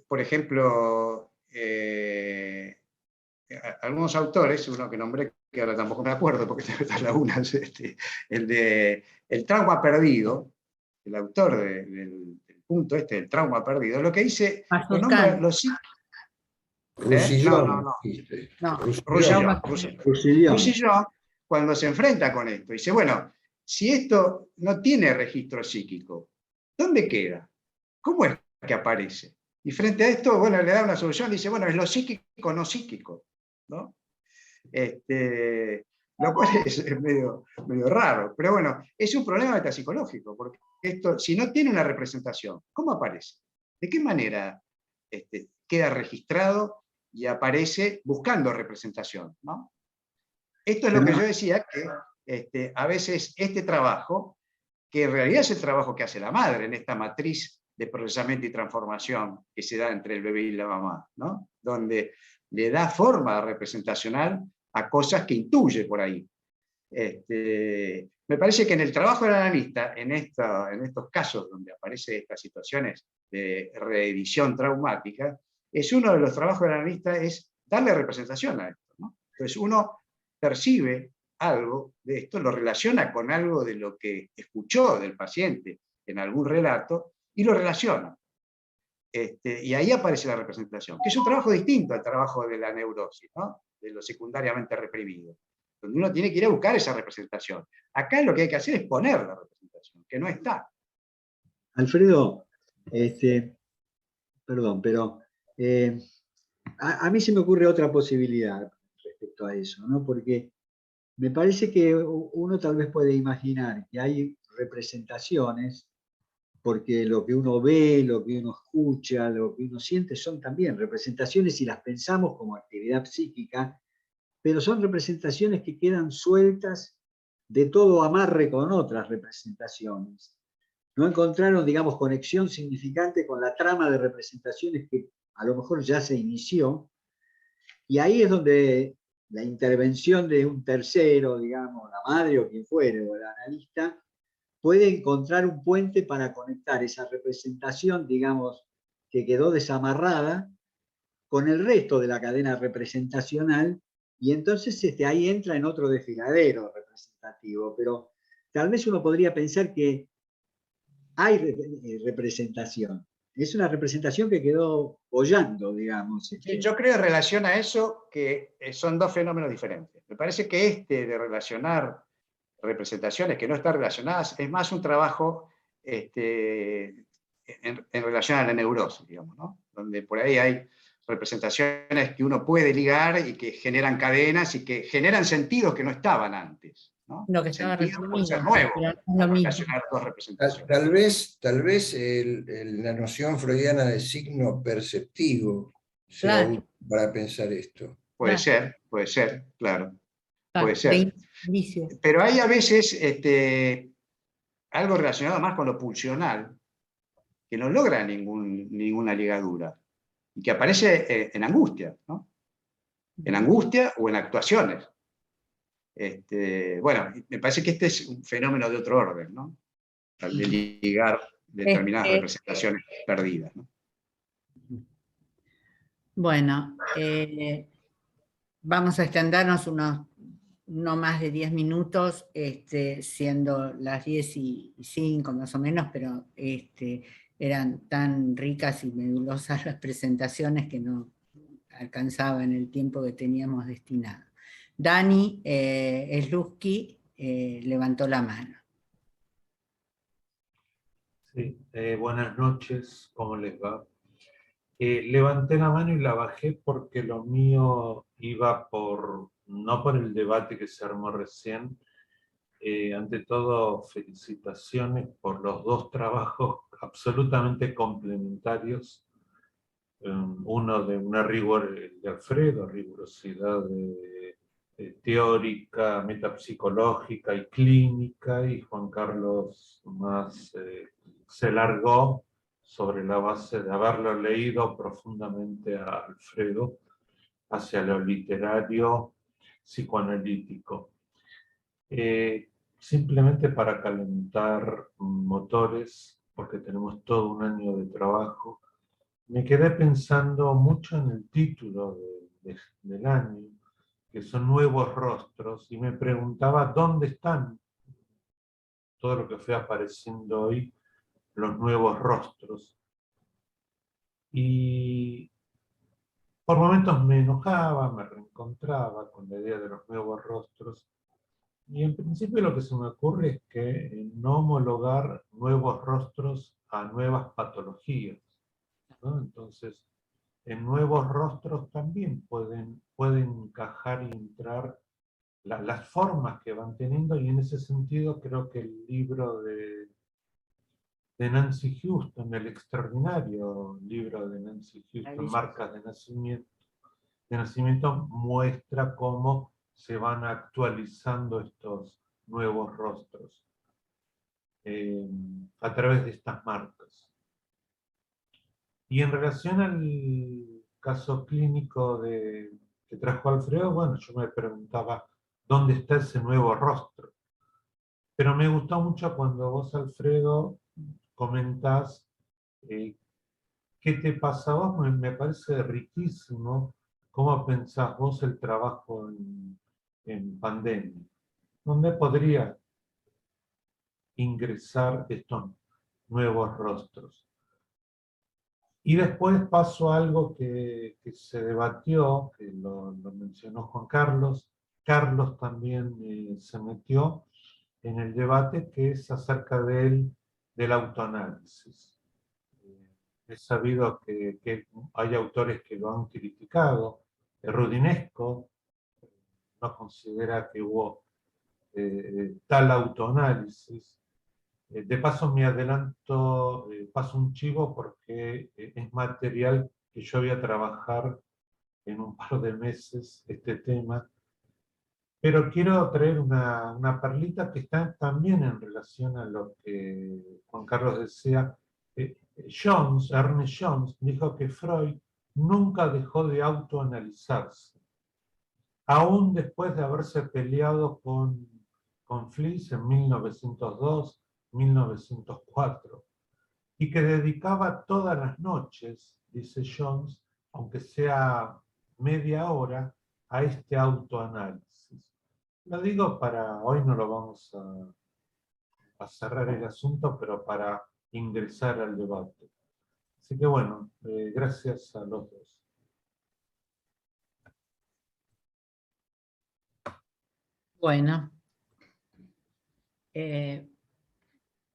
Por ejemplo, algunos autores, uno que nombré, que ahora tampoco me acuerdo porque estas lagunas, el de El trauma perdido, el autor del punto del trauma perdido, lo que dice, lo nombra los... Roussillon, No. dijiste. No. Roussillon, cuando se enfrenta con esto, dice, bueno, si esto no tiene registro psíquico, ¿dónde queda? ¿Cómo es que aparece? Y frente a esto, bueno, le da una solución, dice, bueno, es lo psíquico, no psíquico, ¿no? Lo cual es medio raro, pero bueno, es un problema metapsicológico, porque esto, si no tiene una representación, ¿cómo aparece? ¿De qué manera queda registrado y aparece buscando representación, ¿no? Esto es lo que yo decía, que a veces este trabajo, que en realidad es el trabajo que hace la madre en esta matriz de procesamiento y transformación que se da entre el bebé y la mamá, ¿no? Donde le da forma representacional a cosas que intuye por ahí. Me parece que en el trabajo del analista, en estos casos donde aparecen estas situaciones de reedición traumática, es uno de los trabajos del analista es darle representación a esto, ¿no? Entonces uno percibe algo de esto, lo relaciona con algo de lo que escuchó del paciente en algún relato y lo relaciona. Y ahí aparece la representación, que es un trabajo distinto al trabajo de la neurosis, ¿no? De lo secundariamente reprimido, donde uno tiene que ir a buscar esa representación. Acá lo que hay que hacer es poner la representación, que no está. Alfredo, perdón, pero a mí se me ocurre otra posibilidad respecto a eso, ¿no? Porque me parece que uno tal vez puede imaginar que hay representaciones, porque lo que uno ve, lo que uno escucha, lo que uno siente son también representaciones y las pensamos como actividad psíquica, pero son representaciones que quedan sueltas de todo amarre con otras representaciones. No encontraron, digamos, conexión significante con la trama de representaciones que a lo mejor ya se inició, y ahí es donde la intervención de un tercero, digamos, la madre o quien fuere, o el analista, puede encontrar un puente para conectar esa representación, digamos, que quedó desamarrada con el resto de la cadena representacional, y entonces ahí entra en otro desfiladero representativo, pero tal vez uno podría pensar que hay representación. Es una representación que quedó boyando, digamos. Yo creo en relación a eso que son dos fenómenos diferentes. Me parece que de relacionar representaciones que no están relacionadas es más un trabajo en relación a la neurosis, digamos, ¿no? Donde por ahí hay representaciones que uno puede ligar y que generan cadenas y que generan sentidos que no estaban antes, ¿no? Lo que estaba Sentidos por ser reprimido, nuevo, lo mismo. relacionar dos representaciones. Tal vez la noción freudiana de signo perceptivo sea útil para pensar esto. Puede ser, claro. Puede ser. De inicio. Pero hay a veces algo relacionado más con lo pulsional que no logra ninguna ligadura y que aparece en angustia, ¿no? en angustia o en actuaciones. Bueno, me parece que este es un fenómeno de otro orden, ¿no? Al de ligar determinadas representaciones perdidas, ¿no? Bueno, vamos a extendernos no más de 10 minutos, siendo las 10:05 más o menos, pero eran tan ricas y medulosas las presentaciones que no alcanzaban el tiempo que teníamos destinado. Dani Slutsky levantó la mano. Sí, buenas noches, ¿cómo les va? Levanté la mano y la bajé porque lo mío iba no por el debate que se armó recién. Ante todo, felicitaciones por los dos trabajos absolutamente complementarios. Uno de una rigor de Alfredo, rigurosidad teórica, metapsicológica y clínica, y Juan Carlos más se largó sobre la base de haberlo leído profundamente a Alfredo hacia lo literario psicoanalítico. Simplemente para calentar motores, porque tenemos todo un año de trabajo, me quedé pensando mucho en el título del año, que son Nuevos Rostros, y me preguntaba dónde están todo lo que fue apareciendo hoy, los nuevos rostros. Y por momentos me enojaba, me reencontraba con la idea de los nuevos rostros, y en principio lo que se me ocurre es que no homologar nuevos rostros a nuevas patologías, ¿no? Entonces, en nuevos rostros también pueden encajar y entrar las formas que van teniendo, y en ese sentido creo que el libro de Nancy Houston, el extraordinario libro de Nancy Houston, Marcas de Nacimiento, muestra cómo se van actualizando estos nuevos rostros a través de estas marcas. Y en relación al caso clínico que trajo Alfredo, bueno, yo me preguntaba, ¿dónde está ese nuevo rostro? Pero me gustó mucho cuando vos, Alfredo, comentás qué te pasa a vos. Me parece riquísimo cómo pensás vos el trabajo en pandemia. ¿Dónde podría ingresar estos nuevos rostros? Y después pasó algo que se debatió, que lo mencionó Juan Carlos. Carlos también se metió en el debate, que es acerca del autoanálisis. Es sabido que hay autores que lo han criticado. Rudinesco no considera que hubo tal autoanálisis. De paso me adelanto, paso un chivo porque es material que yo voy a trabajar en un par de meses, este tema. Pero quiero traer una perlita que está también en relación a lo que Juan Carlos decía. Ernest Jones dijo que Freud nunca dejó de autoanalizarse, aún después de haberse peleado con Fliess en 1902, 1904, y que dedicaba todas las noches, dice Jones, aunque sea media hora, a este autoanálisis. Lo digo hoy no lo vamos a cerrar el asunto, pero para ingresar al debate. Así que bueno, gracias a los dos. Bueno,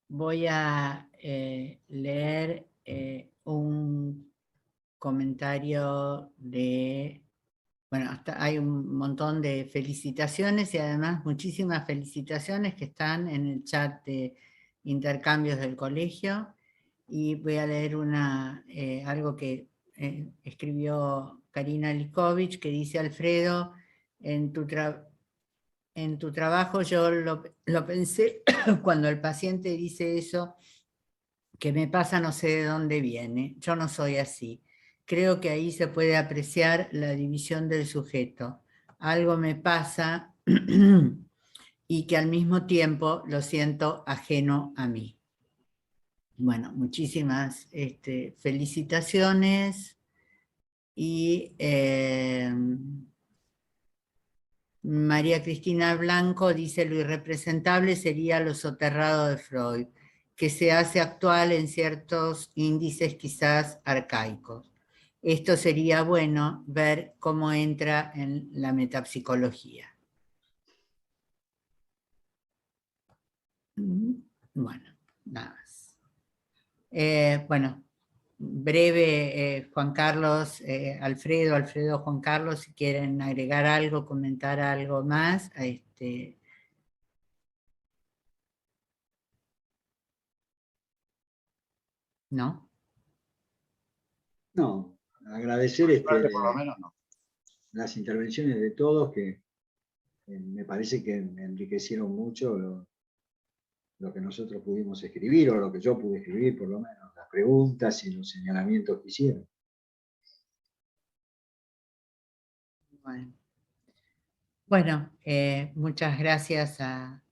voy a leer un comentario bueno, hay un montón de felicitaciones y además muchísimas felicitaciones que están en el chat de intercambios del colegio, y voy a leer algo que escribió Karina Likovich, que dice: Alfredo, en tu trabajo yo lo pensé cuando el paciente dice eso, que me pasa no sé de dónde viene, yo no soy así. creo que ahí se puede apreciar la división del sujeto. Algo me pasa y que al mismo tiempo lo siento ajeno a mí. Bueno, muchísimas felicitaciones y María Cristina Blanco dice: lo irrepresentable sería lo soterrado de Freud, que se hace actual en ciertos índices quizás arcaicos. Esto sería bueno ver cómo entra en la metapsicología. Bueno, nada más. Bueno, breve, Juan Carlos, Alfredo, Juan Carlos, si quieren agregar algo, comentar algo más. ¿No? No, agradecer Por lo menos no. las intervenciones de todos, que me parece que enriquecieron mucho lo que nosotros pudimos escribir, o lo que yo pude escribir, por lo menos, las preguntas y los señalamientos que hicieron. Bueno, muchas gracias a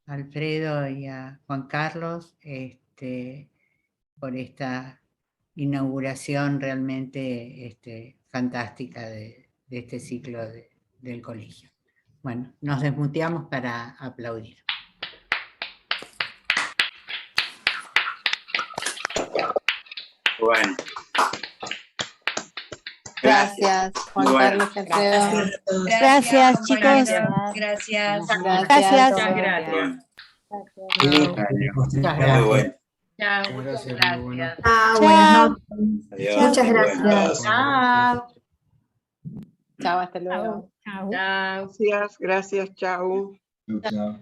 Alfredo y a Juan Carlos por esta inauguración realmente fantástica de este ciclo del colegio. Bueno, nos desmuteamos para aplaudir. Bueno. Gracias, Juan Carlos, Alfredo. Gracias, chicos. Gracias. Gracias. Feliz año. Muchas Muy bueno. Chao, muchas gracias. Chao. Adiós. Muchas Muy gracias. bueno. Chao. Chao, hasta luego. Chao. Gracias, gracias, chao. Chao.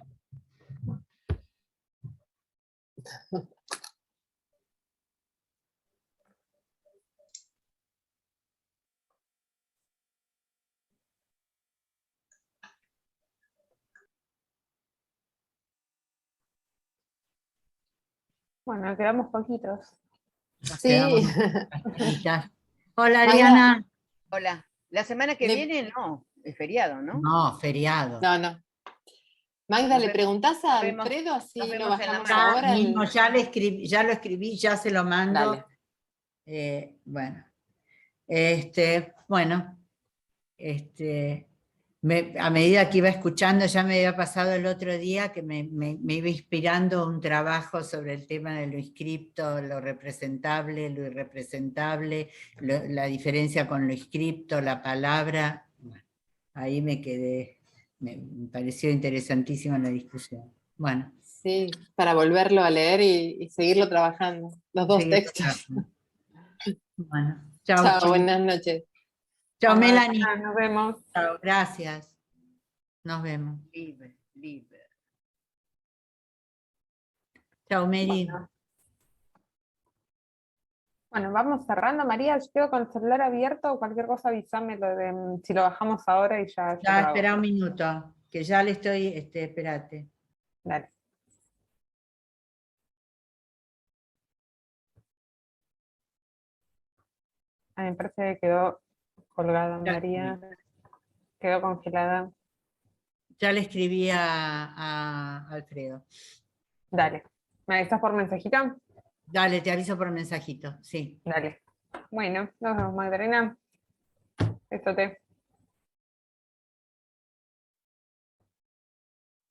Bueno, quedamos poquitos. Nos Sí. quedamos hasta Hola, Magda. Diana. Hola. La semana que viene no, es feriado, ¿no? No, feriado. No. Magda, ¿le Nos preguntás a vemos- Alfredo así nos lo vemos en la bajamos mañana. ahora? Mismo, ya lo escribí, ya se lo mando. Dale. Bueno, a medida que iba escuchando, ya me había pasado el otro día que me iba inspirando un trabajo sobre el tema de lo inscripto, lo representable, lo irrepresentable, la diferencia con lo inscripto, la palabra. Bueno, ahí me quedé, me pareció interesantísima la discusión. Bueno. Sí, para volverlo a leer y seguirlo trabajando. Los dos seguir textos. trabajando. Bueno, chao. Chao, chicos. buenas noches. Chao, Melanie. Nos vemos. Chao, gracias. Nos vemos. Libre. Chao, Mary. Bueno, vamos cerrando. María, yo quedo con el celular abierto, cualquier cosa avísame si lo bajamos ahora y ya. Ya, lo hago. espera un minuto, que ya le estoy, espérate. Dale. A mí me parece que quedó colgada, Ya. María. Quedó congelada. Ya le escribí a Alfredo. Dale. ¿Me avisas por mensajito? Dale, te aviso por mensajito, sí. Dale. Bueno, nos vemos, Magdalena. Besote.